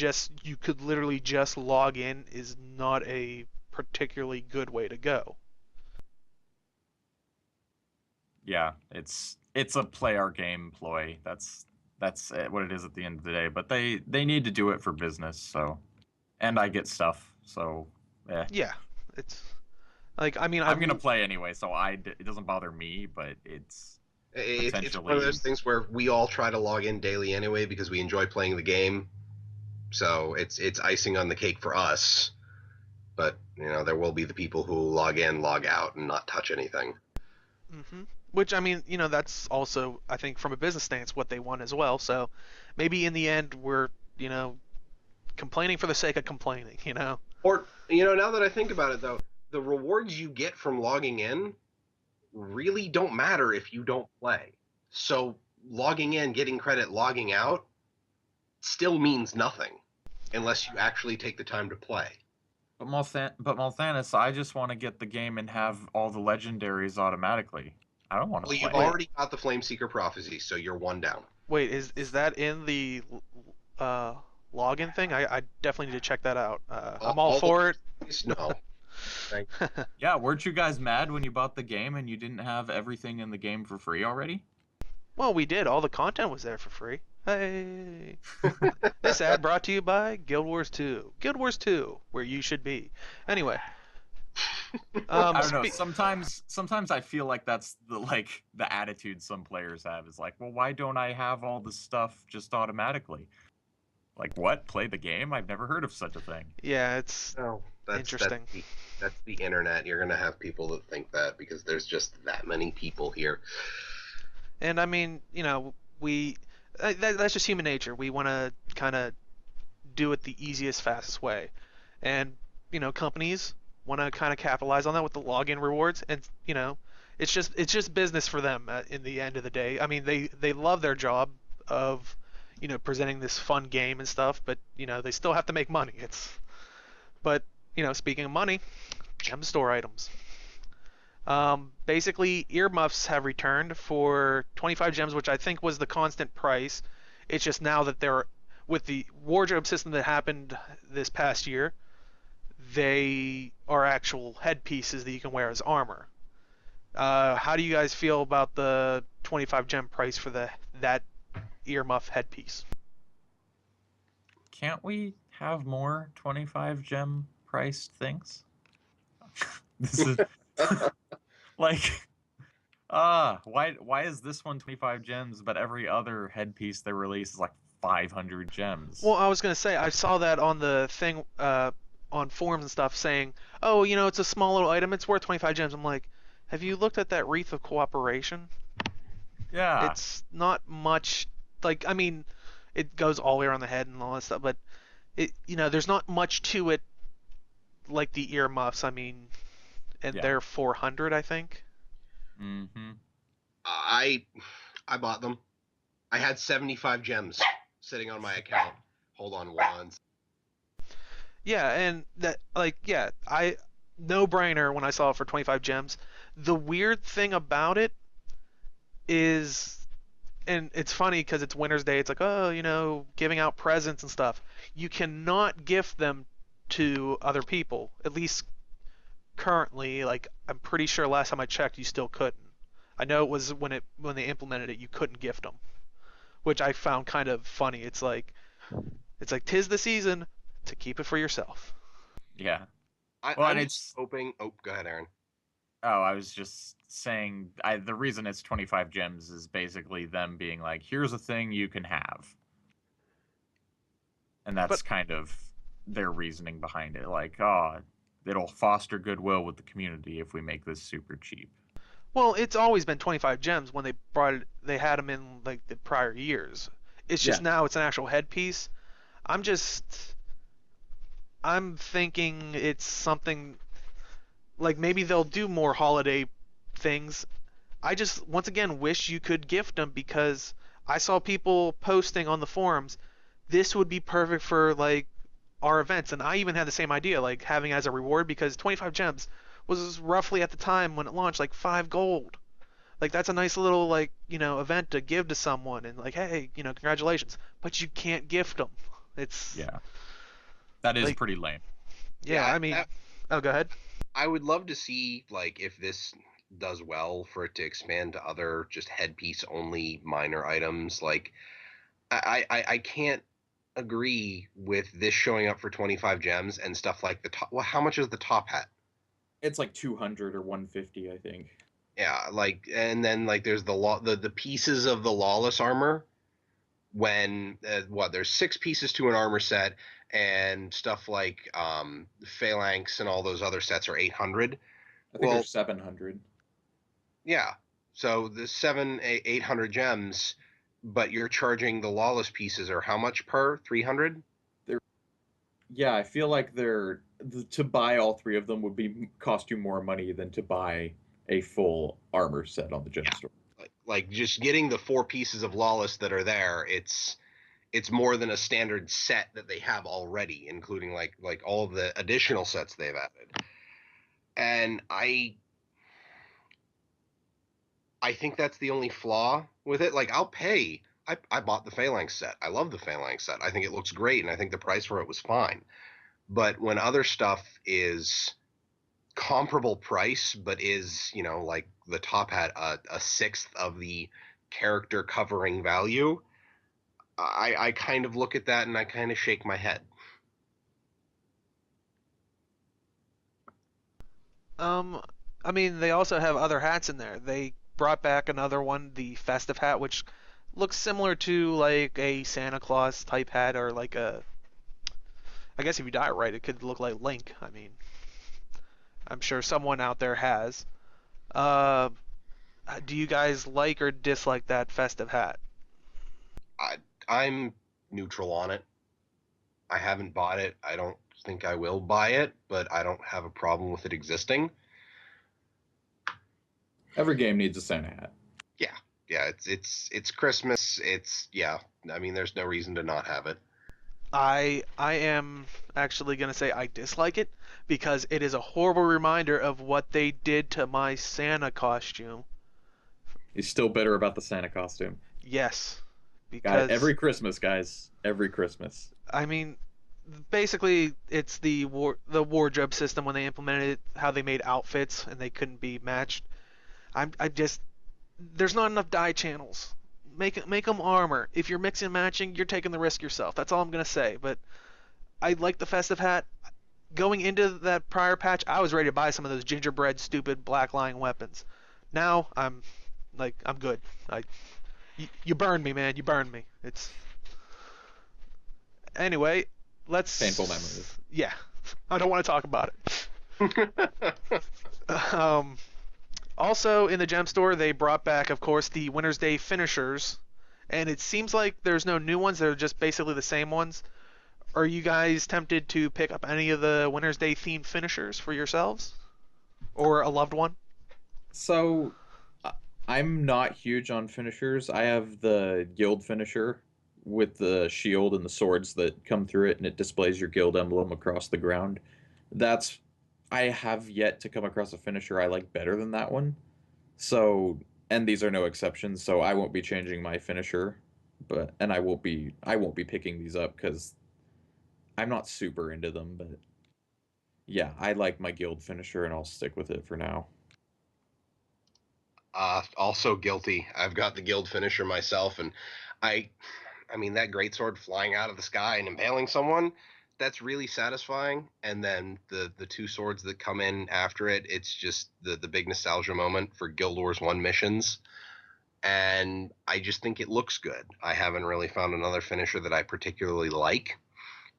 you could literally just log in is not a particularly good way to go. Yeah, it's it's a play our game ploy. That's what it is at the end of the day. But they need to do it for business. So, and I get stuff. So, Yeah, it's like I mean I'm gonna play anyway. So it doesn't bother me. But it's It's one of those things where we all try to log in daily anyway because we enjoy playing the game. So it's icing on the cake for us. But there will be the people who log in, log out, and not touch anything. Which, I mean, that's also, I think, from a business stance, what they want as well. So maybe in the end, we're, complaining for the sake of complaining, Or, now that I think about it, though, the rewards you get from logging in really don't matter if you don't play. So logging in, getting credit, logging out still means nothing unless you actually take the time to play. But Malthanis, I just want to get the game and have all the legendaries automatically. I don't want to play. You've already got the Flameseeker Prophecy, so you're one down. Wait, is that in the login thing? I definitely need to check that out. I'm all for it. No. Yeah, weren't you guys mad when you bought the game and you didn't have everything in the game for free already? Well, we did. All the content was there for free. Hey. This ad brought to you by Guild Wars 2. Guild Wars 2, where you should be. Anyway. I don't know. Sometimes I feel like that's the attitude some players have is like, well, why don't I have all this stuff just automatically? Like, what? Play the game? I've never heard of such a thing. Yeah, it's interesting. That's the internet. You're gonna have people that think that because there's just that many people here. And I mean, that's just human nature. We want to kind of do it the easiest, fastest way, and companies want to kind of capitalize on that with the login rewards, and it's just business for them in the end of the day. I mean, they love their job of presenting this fun game and stuff, but they still have to make money. But speaking of money, gem store items. Basically, earmuffs have returned for 25 gems, which I think was the constant price. It's just now that they're with the wardrobe system that happened this past year, they are actual headpieces that you can wear as armor. How do you guys feel about the 25 gem price for that earmuff headpiece? Can't we have more 25 gem priced things? This is why is this one 25 gems but every other headpiece they release is like 500 gems? Well, I was gonna say I saw that on the thing on forums and stuff saying, oh, it's a small little item, it's worth 25 gems. I'm like, have you looked at that Wreath of Cooperation? Yeah. It's not much. Like, I mean, it goes all the way around the head and all that stuff, but there's not much to it like the earmuffs. I mean, and they're 400, I think. Mm-hmm. I bought them. I had 75 gems sitting on my account. Hold on one. Yeah, and that, no brainer when I saw it for 25 gems. The weird thing about it is, and it's funny because it's Winter's Day, it's like, oh, giving out presents and stuff. You cannot gift them to other people, at least currently. Like, I'm pretty sure last time I checked, you still couldn't. I know it was when they implemented it, you couldn't gift them, which I found kind of funny. It's like 'tis the season to keep it for yourself. Yeah. I'm hoping. Oh, go ahead, Aaron. Oh, I was just saying, the reason it's 25 gems is basically them being like, here's a thing you can have. And that's kind of their reasoning behind it. Like, it'll foster goodwill with the community if we make this super cheap. Well, it's always been 25 gems when they brought it. They had them in like the prior years. It's just now it's an actual headpiece. I'm thinking it's something like maybe they'll do more holiday things. I just once again wish you could gift them because I saw people posting on the forums, this would be perfect for like our events, and I even had the same idea, like having it as a reward, because 25 gems was roughly at the time when it launched like 5 gold. Like that's a nice little event to give to someone and like, hey, congratulations. But you can't gift them. It's that is pretty lame. Yeah, I mean, go ahead. I would love to see if this does well for it to expand to other just headpiece only minor items. Like I can't agree with this showing up for 25 gems and stuff like the top. Well, how much is the top hat? It's like 200 or 150, I think. Yeah, like, and then like there's the pieces of the lawless armor. When there's 6 pieces to an armor set, and stuff like phalanx and all those other sets are 800. I think Well, there's 700. yeah, so the 800 gems, but you're charging the lawless pieces are how much per 300? Yeah, I feel like to buy all 3 of them would be cost you more money than to buy a full armor set on the gem store. Like just getting the 4 pieces of lawless that are there, it's more than a standard set that they have already, including like all the additional sets they've added. And I think that's the only flaw with it. Like, I'll pay. I bought the phalanx set. I love the phalanx set. I think it looks great, and I think the price for it was fine. But when other stuff is comparable price, but is, like the top hat a sixth of the character covering value, I kind of look at that and I kind of shake my head. I mean, they also have other hats in there. They brought back another one, the festive hat, which looks similar to like a Santa Claus type hat, or like I guess if you dye it right, it could look like Link. I mean, I'm sure someone out there has. Uh, do you guys like or dislike that festive hat? I'm neutral on it. I haven't bought it. I don't think I will buy it, but I don't have a problem with it existing. Every game needs a Santa hat. Yeah, it's Christmas. I mean, there's no reason to not have it. I am actually gonna say I dislike it because it is a horrible reminder of what they did to my Santa costume. He's still bitter about the Santa costume. Yes, because Every Christmas, guys. Every Christmas. I mean, basically it's the wardrobe system when they implemented it, how they made outfits and they couldn't be matched. I just there's not enough dye channels. Make them armor. If you're mixing and matching, you're taking the risk yourself. That's all I'm gonna say. But I like the festive hat. Going into that prior patch, I was ready to buy some of those gingerbread, stupid black lying weapons. Now I'm good. You burned me, man. You burned me. It's anyway. Let's painful memories. Yeah, I don't want to talk about it. Also, in the gem store, they brought back, of course, the Winter's Day finishers, and it seems like there's no new ones. They're just basically the same ones. Are you guys tempted to pick up any of the Winter's Day themed finishers for yourselves, or a loved one? So, I'm not huge on finishers. I have the guild finisher with the shield and the swords that come through it, and it displays your guild emblem across the ground. I have yet to come across a finisher I like better than that one. So, and these are no exceptions, so I won't be changing my finisher, and I won't be picking these up because I'm not super into them, but yeah, I like my guild finisher and I'll stick with it for now. Also guilty. I've got the guild finisher myself, and I mean, that greatsword flying out of the sky and impaling someone, that's really satisfying. And then the 2 swords that come in after it, it's just the big nostalgia moment for Guild Wars 1 missions. And I just think it looks good. I haven't really found another finisher that I particularly like.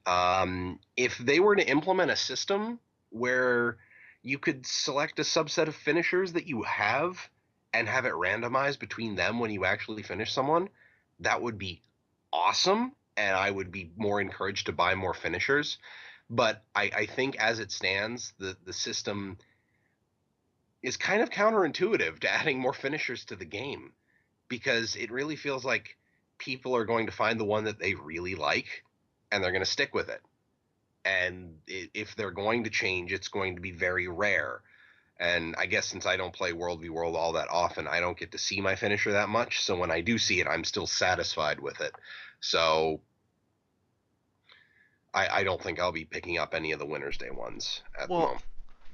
If they were to implement a system where you could select a subset of finishers that you have and have it randomized between them when you actually finish someone, that would be awesome, and I would be more encouraged to buy more finishers. But I think as it stands, the system is kind of counterintuitive to adding more finishers to the game, because it really feels like people are going to find the one that they really like and they're going to stick with it. And if they're going to change, it's going to be very rare. And I guess since I don't play World v World all that often, I don't get to see my finisher that much. So when I do see it, I'm still satisfied with it. So I don't think I'll be picking up any of the Winter's Day ones at the moment.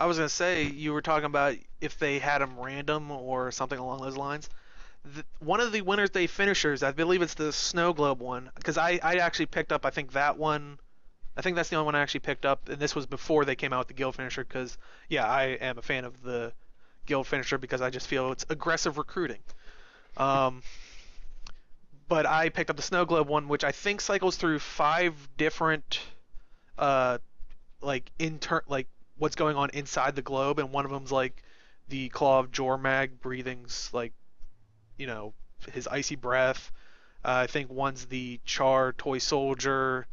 I was gonna say you were talking about if they had them random or something along those lines. One of the Winners Day finishers, I believe it's the Snow Globe one, because I actually picked up, I think that one, I think that's the only one I actually picked up, and this was before they came out with the Guild finisher, because yeah, I am a fan of the Guild finisher because I just feel it's aggressive recruiting. Um, but I picked up the Snow Globe one, which I think cycles through 5 different uh like what's going on inside the globe, and one of them's like the Claw of Jormag breathing's like you know his icy breath. I think one's the Char toy soldier.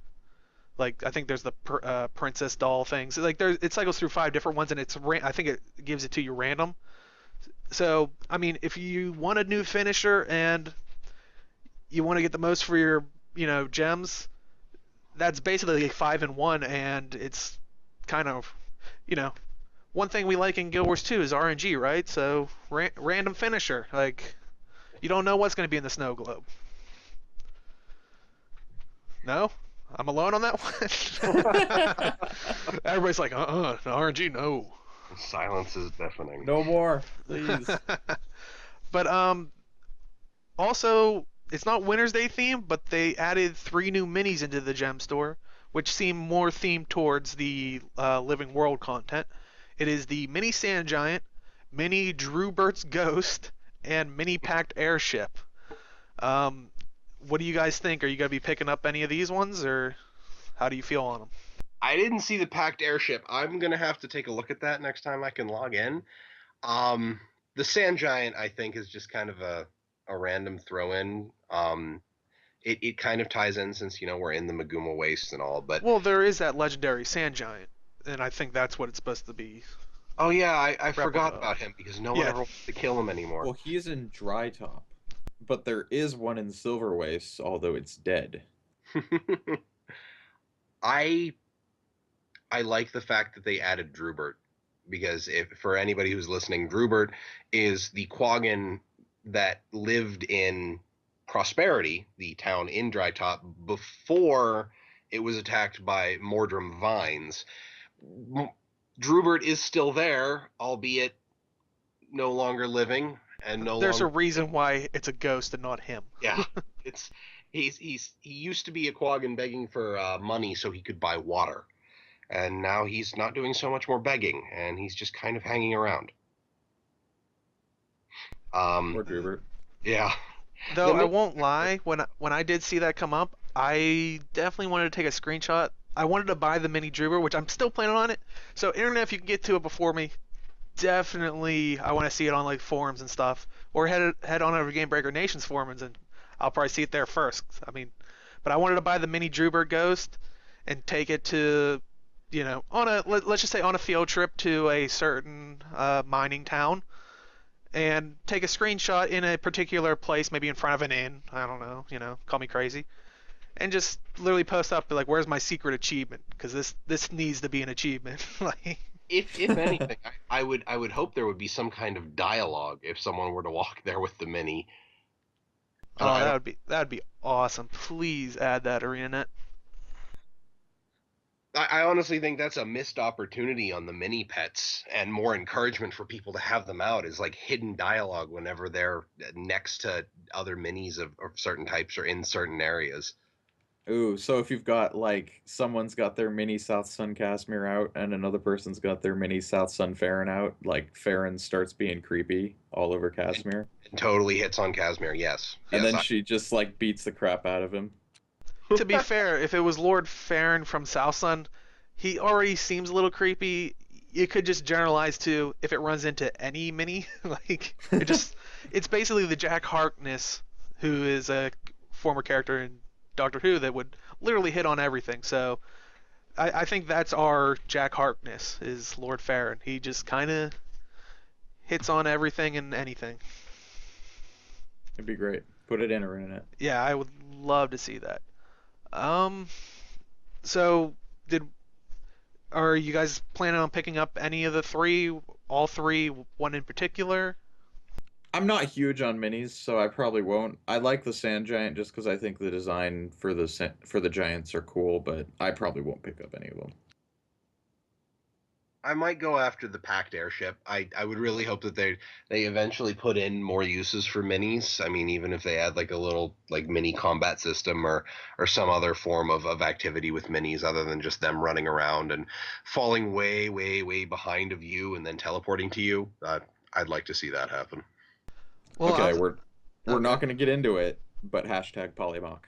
Like I think there's the princess doll thing. So like it cycles through 5 different ones, and I think it gives it to you random. So I mean, if you want a new finisher and you want to get the most for your gems, that's basically like 5 in 1, and it's kind of one thing we like in Guild Wars 2 is RNG, right? So random finisher, like you don't know what's going to be in the snow globe. No, I'm alone on that one. Everybody's like, no, RNG, no. Silence is deafening. No more, please. But also it's not Winter's Day themed, but they added 3 new minis into the gem store, which seem more themed towards the Living World content. It is the Mini Sand Giant, Mini Drewbert's Ghost, and Mini Packed Airship. What do you guys think? Are you going to be picking up any of these ones, or how do you feel on them? I didn't see the packed airship. I'm going to have to take a look at that next time I can log in. The Sand Giant, I think, is just kind of a random throw-in. It kind of ties in since, we're in the Maguma Waste and all, but... Well, there is that legendary Sand Giant, and I think that's what it's supposed to be. Oh, yeah, I forgot about him because no one ever wants to kill him anymore. Well, he's in Dry Top, but there is one in Silver Waste, although it's dead. I like the fact that they added Drewbert, because for anybody who's listening, Drewbert is the Quaggan that lived in Prosperity, the town in Dry Top, before it was attacked by Mordrum Vines. Drewbert is still there, albeit no longer living, and There's a reason why it's a ghost and not him. Yeah, he used to be a Quaggan begging for money so he could buy water, and now he's not doing so much more begging, and he's just kind of hanging around. Poor Drewbert. Yeah. Though I won't lie, when I did see that come up, I definitely wanted to take a screenshot. I wanted to buy the mini Drewbert, which I'm still planning on it. So internet, if you can get to it before me, definitely I want to see it on like forums and stuff, or head on over to Gamebreaker Nations forums, and I'll probably see it there first. I mean, but I wanted to buy the mini Drewbert Ghost and take it to, let's just say on a field trip to a certain mining town, and take a screenshot in a particular place, maybe in front of an inn. I don't know, call me crazy, and just literally post up like, "Where's my secret achievement?" Because this needs to be an achievement. Like, if anything, I would hope there would be some kind of dialogue if someone were to walk there with the mini. Oh, that'd be awesome. Please add that, ArenaNet. I honestly think that's a missed opportunity on the mini pets, and more encouragement for people to have them out is like hidden dialogue whenever they're next to other minis of certain types or in certain areas. Ooh, so if you've got like someone's got their mini South Sun Casimir out and another person's got their mini South Sun Farron out, like Farron starts being creepy all over Casimir. It totally hits on Casimir, yes. And then she just like beats the crap out of him. To be fair, if it was Lord Farron from South Sun, he already seems a little creepy. You could just generalize to if it runs into any mini, like it's basically the Jack Harkness, who is a former character in Doctor Who that would literally hit on everything. So I think that's our Jack Harkness, is Lord Farron. He just kind of hits on everything and anything. It'd be great. Put it in ArenaNet. Yeah, I would love to see that. So are you guys planning on picking up any of the 3, all 3, one in particular? I'm not huge on minis, so I probably won't. I like the Sand Giant just because I think the design for the giants are cool, but I probably won't pick up any of them. I might go after the packed airship. I would really hope that they eventually put in more uses for minis. I mean, even if they add like a little like mini combat system or some other form of activity with minis other than just them running around and falling way way way behind of you and then teleporting to you. I'd like to see that happen. Well, Okay, I'll- we're okay. not going to get into it, but hashtag Polymock.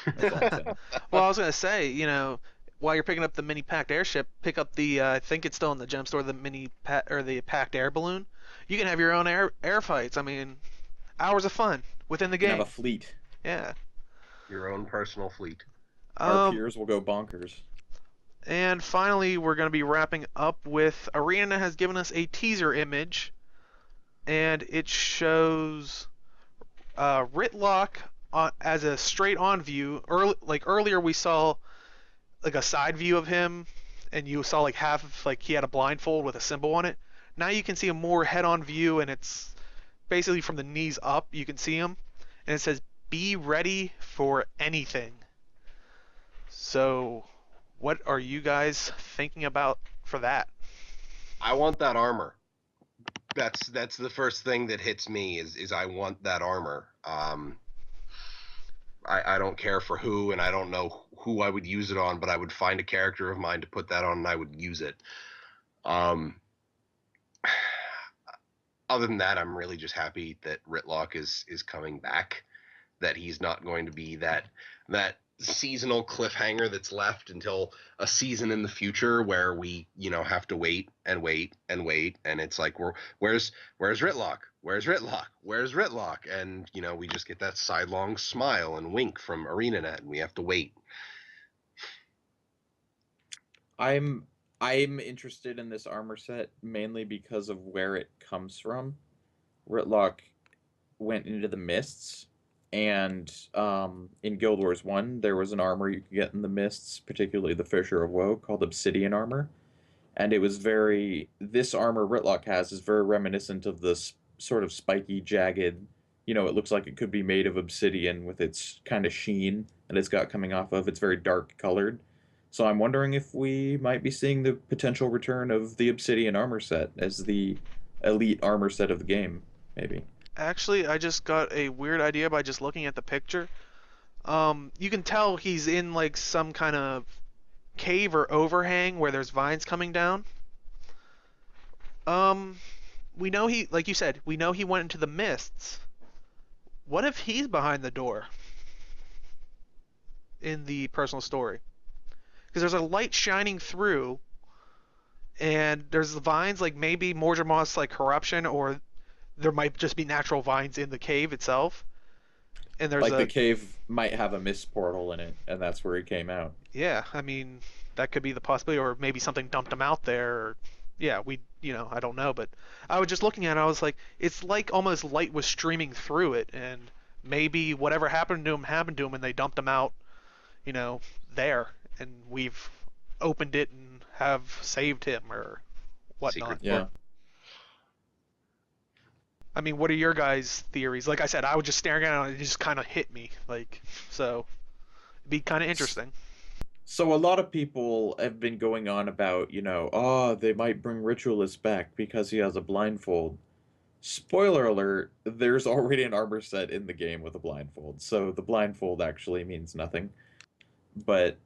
That's all I'm saying. Well, I was gonna say, while you're picking up the mini packed airship, pick up the I think it's still in the gem store, the or the packed air balloon. You can have your own air fights. I mean, hours of fun within the You can have game. a fleet. Yeah. Your own personal fleet. Our Um, peers will go bonkers. and finally, we're gonna be wrapping up with Arena has given us a teaser image, and it shows Ritlock as a straight on view. Earlier, we saw like a side view of him, and you saw like half of like he had a blindfold with a symbol on it. Now you can see a more head-on view, and it's basically from the knees up. You can see him, and it says "Be ready for anything." So, what are you guys thinking about for that? I want that armor. That's the first thing that hits me is I want that armor. I don't care for who, and I don't know who I would use it on, but I would find a character of mine to put that on, and I would use it. Um, Other than that, I'm really just happy that Ritlock is coming back. That he's not going to be that seasonal cliffhanger that's left until a season in the future where we have to wait and wait and wait, and it's like where's Ritlock? Where's Ritlock? Where's Ritlock? And we just get that sidelong smile and wink from ArenaNet, and we have to wait. I'm interested in this armor set mainly because of where it comes from. Ritlock went into the mists, and in Guild Wars 1 there was an armor you could get in the mists, particularly the Fissure of Woe, called Obsidian armor, and it was this armor Ritlock has is very reminiscent of this sort of spiky, jagged, it looks like it could be made of obsidian with its kind of sheen that it's got coming off of. It's very dark colored. So I'm wondering if we might be seeing the potential return of the Obsidian armor set as the elite armor set of the game, maybe. Actually, I just got a weird idea by just looking at the picture. You can tell he's in like some kind of cave or overhang where there's vines coming down. We know like you said, we know he went into the mists. What if he's behind the door in the personal story? Because there's a light shining through, and there's the vines, like maybe Mordremoth's like corruption, or there might just be natural vines in the cave itself. And there's Like the cave might have a mist portal in it, and that's where he came out. Yeah, I mean, that could be the possibility, or maybe something dumped him out there. Or, yeah, I don't know, but I was just looking at it, I was like, it's like almost light was streaming through it, and maybe whatever happened to him, and they dumped him out, there, and we've opened it and have saved him or whatnot. Secret Yeah. I mean, what are your guys' theories? Like I said, I was just staring at it, and it just kind of hit me, so it'd be kind of interesting. So a lot of people have been going on about, they might bring Ritualist back because he has a blindfold. Spoiler alert, there's already an armor set in the game with a blindfold, so the blindfold actually means nothing. But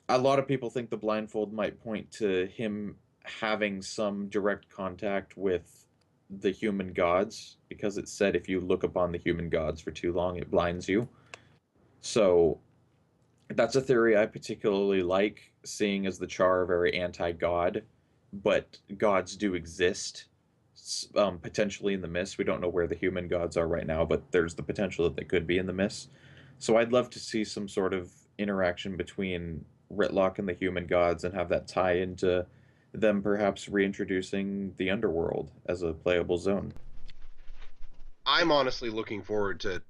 a lot of people think the blindfold might point to him having some direct contact with the human gods, because it said if you look upon the human gods for too long, it blinds you. So that's a theory I particularly like, seeing as the Char are very anti-god, but gods do exist, potentially in the Mist. We don't know where the human gods are right now, but there's the potential that they could be in the Mist. So I'd love to see some sort of interaction between Ritlock and the human gods and have that tie into them perhaps reintroducing the underworld as a playable zone. I'm honestly looking forward to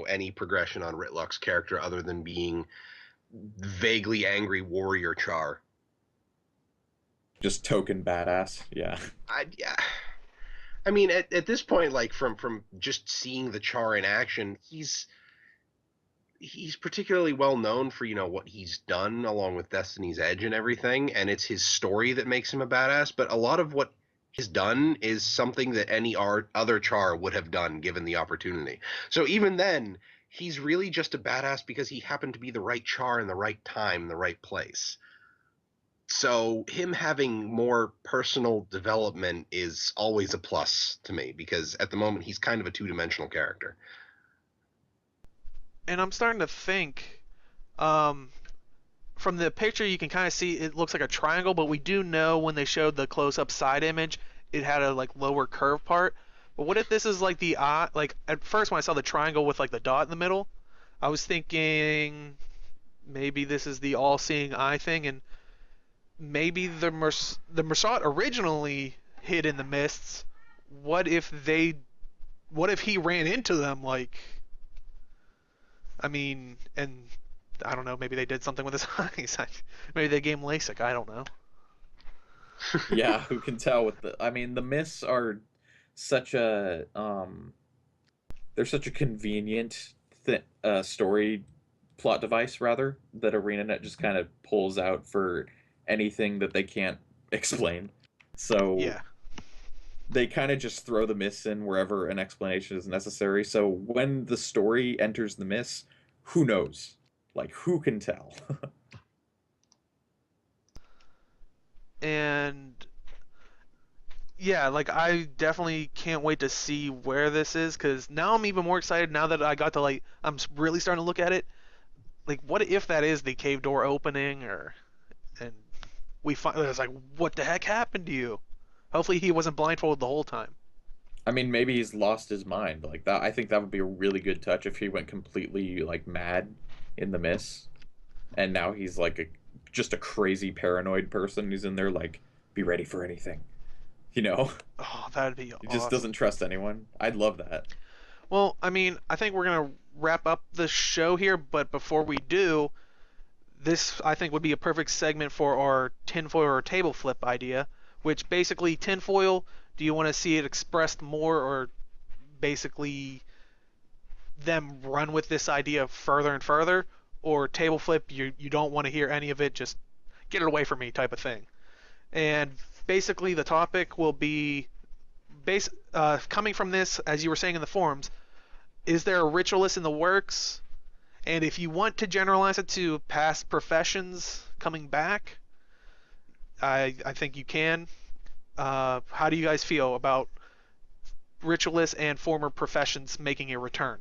any progression on Ritlock's character other than being vaguely angry warrior Char. Just token badass, yeah. Yeah. I mean, at this point, like from just seeing the Char in action, he's particularly well known for, what he's done along with Destiny's Edge and everything, and it's his story that makes him a badass, but a lot of what he's done is something that any other Char would have done given the opportunity. So even then, he's really just a badass because he happened to be the right Char in the right time, in the right place. So him having more personal development is always a plus to me, because at the moment he's kind of a two-dimensional character. And I'm starting to think, um, from the picture you can kind of see it looks like a triangle, but we do know when they showed the close-up side image, it had a like lower curve part. But what if this is like the eye? Like at first when I saw the triangle with like the dot in the middle, I was thinking maybe this is the all-seeing eye thing, and maybe the Mersat originally hid in the mists. What if he ran into them? Like, I mean, and I don't know. Maybe they did something with his eyes. Maybe they gave him LASIK. I don't know. Yeah, who can tell with I mean, the myths are such a they're such a convenient story plot device, rather, that ArenaNet just kind of pulls out for anything that they can't explain. So Yeah. they kind of just throw the myths in wherever an explanation is necessary. So when the story enters the myths, who knows? Like, who can tell? And yeah, like I definitely can't wait to see where this is, because now I'm even more excited now that I got to like really starting to look at it. Like, what if that is the cave door opening, or and we find it's like, what the heck happened to you? Hopefully he wasn't blindfolded the whole time. I mean, maybe he's lost his mind. Like that, I think that would be a really good touch if he went completely like mad in the miss, and now he's like just a crazy paranoid person who's in there like, be ready for anything, you know? Oh, that'd be He just awesome. doesn't trust anyone. I'd love that. Well, I mean, I think we're gonna wrap up the show here, but before we do, this I think would be a perfect segment for our tinfoil or table flip idea, which basically tinfoil, do you want to see it expressed more, or basically them run with this idea further and further, or table flip, you don't want to hear any of it, just get it away from me type of thing. And basically the topic will be coming from this, as you were saying in the forums, is there a ritualist in the works? And if you want to generalize it to past professions coming back, I think you can. How do you guys feel about ritualists and former professions making a return?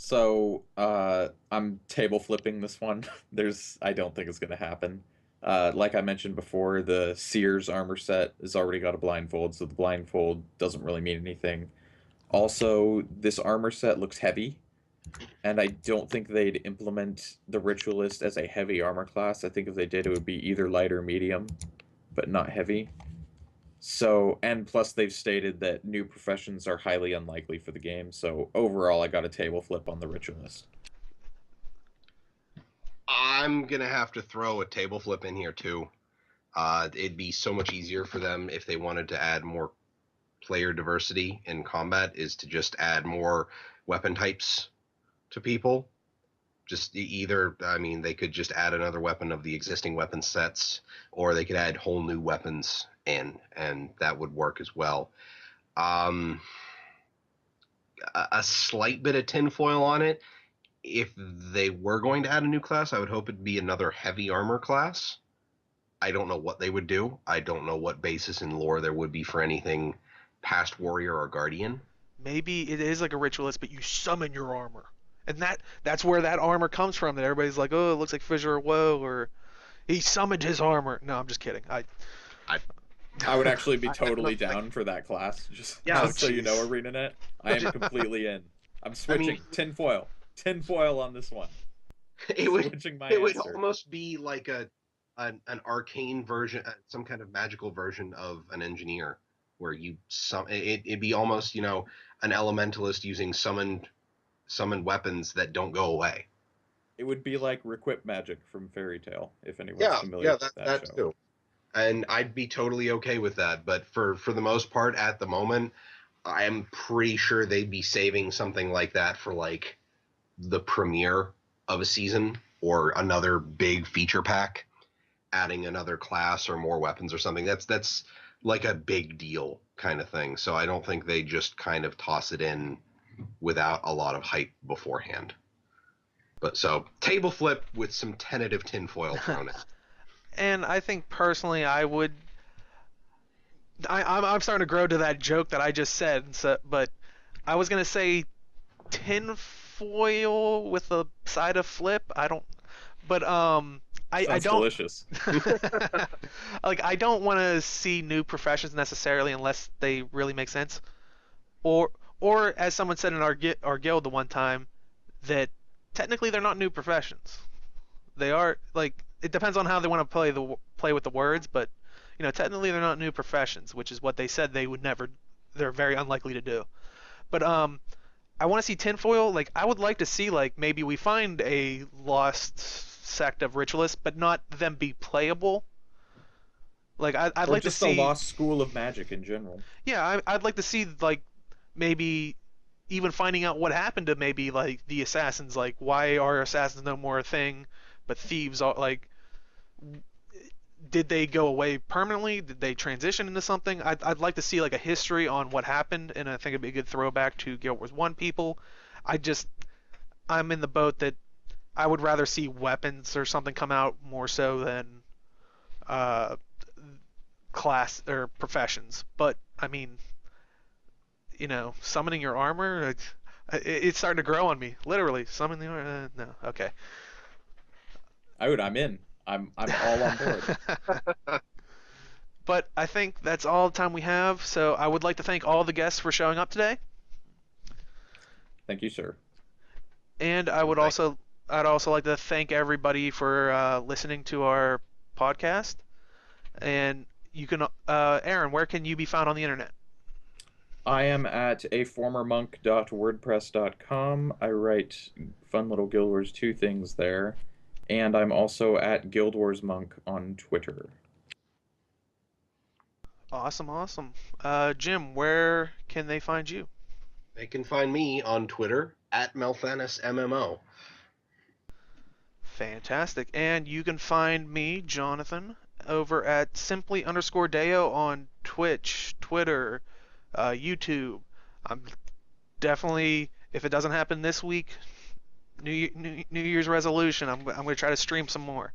So, I'm table flipping this one. I don't think it's gonna happen. Like I mentioned before, the Sears armor set has already got a blindfold, so the blindfold doesn't really mean anything. Also, this armor set looks heavy, and I don't think they'd implement the Ritualist as a heavy armor class. I think if they did, it would be either light or medium, but not heavy. So, and plus they've stated that new professions are highly unlikely for the game. So overall, I got a table flip on the Ritualist. I'm gonna have to throw a table flip in here too. It'd be so much easier for them if they wanted to add more player diversity in combat, is to just add more weapon types to people. Just either, I mean, they could just add another weapon of the existing weapon sets, or they could add whole new weapons in, and that would work as well. A slight bit of tinfoil on it. If they were going to add a new class, I would hope it'd be another heavy armor class. I don't know what they would do. I don't know what basis in lore there would be for anything past warrior or guardian. Maybe it is like a ritualist, but you summon your armor. And that's where that armor comes from, that everybody's like, oh, it looks like Fissure Woe, or he summoned his armor. No, I'm just kidding. I would actually be totally down for that class. Just so you know, ArenaNet, I am completely in. I'm switching. Tinfoil on this one. It would almost be like an arcane version, some kind of magical version of an engineer, where it'd be almost, an elementalist using summoned weapons that don't go away. It would be like Requip Magic from Fairy Tail, if anyone's familiar with that show. Too. And I'd be totally okay with that. But for the most part, at the moment, I'm pretty sure they'd be saving something like that for like the premiere of a season or another big feature pack, adding another class or more weapons or something. That's like a big deal kind of thing. So I don't think they just kind of toss it in without a lot of hype beforehand. But so table flip with some tentative tinfoil thrown in. And I think personally, I'm starting to grow to that joke that I just said. So, but I was gonna say tinfoil with a side of flip. I don't, but I Sounds don't delicious. like I don't want to see new professions necessarily unless they really make sense. Or as someone said in our guild the one time, that technically they're not new professions. They are like it depends on how they want to play with the words, but technically they're not new professions, which is what they said they would never. They're very unlikely to do. But I want to see tinfoil. Like I would like to see like maybe we find a lost sect of ritualists, but not them be playable. Like I'd Or like to just see. a lost school of magic in general. Yeah, I'd like to see like maybe even finding out what happened to maybe like the assassins. Like why are assassins no more a thing, but thieves are like. Did they go away permanently? Did they transition into something? I'd like to see like a history on what happened, and I think it'd be a good throwback to Guild Wars 1 people. I'm in the boat that I would rather see weapons or something come out more so than uh, class or professions. But I mean, summoning your armor, it's starting to grow on me. Literally, summon the armor. No, okay. I'm in. I'm all on board. But I think that's all the time we have. So I would like to thank all the guests for showing up today. Thank you, sir. And I'd also like to thank everybody for listening to our podcast. And you can, Aaron, where can you be found on the internet? I am at aformermonk.wordpress.com. I write fun little Guild Wars 2 things there. And I'm also at Guild Wars Monk on Twitter. Awesome. Jim, where can they find you? They can find me on Twitter at MelthanusMMO. Fantastic. And you can find me, Jonathan, over at simply_Deo on Twitch, Twitter, YouTube. I'm definitely, if it doesn't happen this week, New Year's resolution, I'm going to try to stream some more.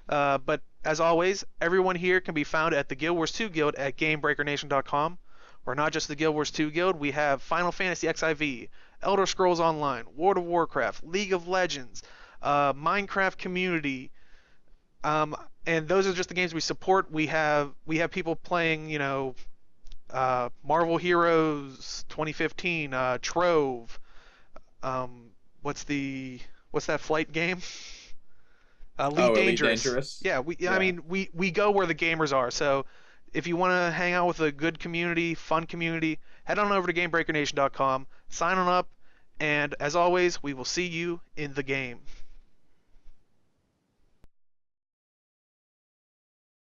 But as always, everyone here can be found at the Guild Wars 2 Guild at GameBreakerNation.com. We're not just the Guild Wars 2 Guild. We have Final Fantasy XIV, Elder Scrolls Online, World of Warcraft, League of Legends, Minecraft Community, and those are just the games we support. We have people playing, Marvel Heroes 2015, Trove. What's that flight game? Elite Dangerous. Yeah, I mean, we go where the gamers are. So if you want to hang out with a good community, fun community, head on over to GameBreakerNation.com, sign on up, and as always, we will see you in the game.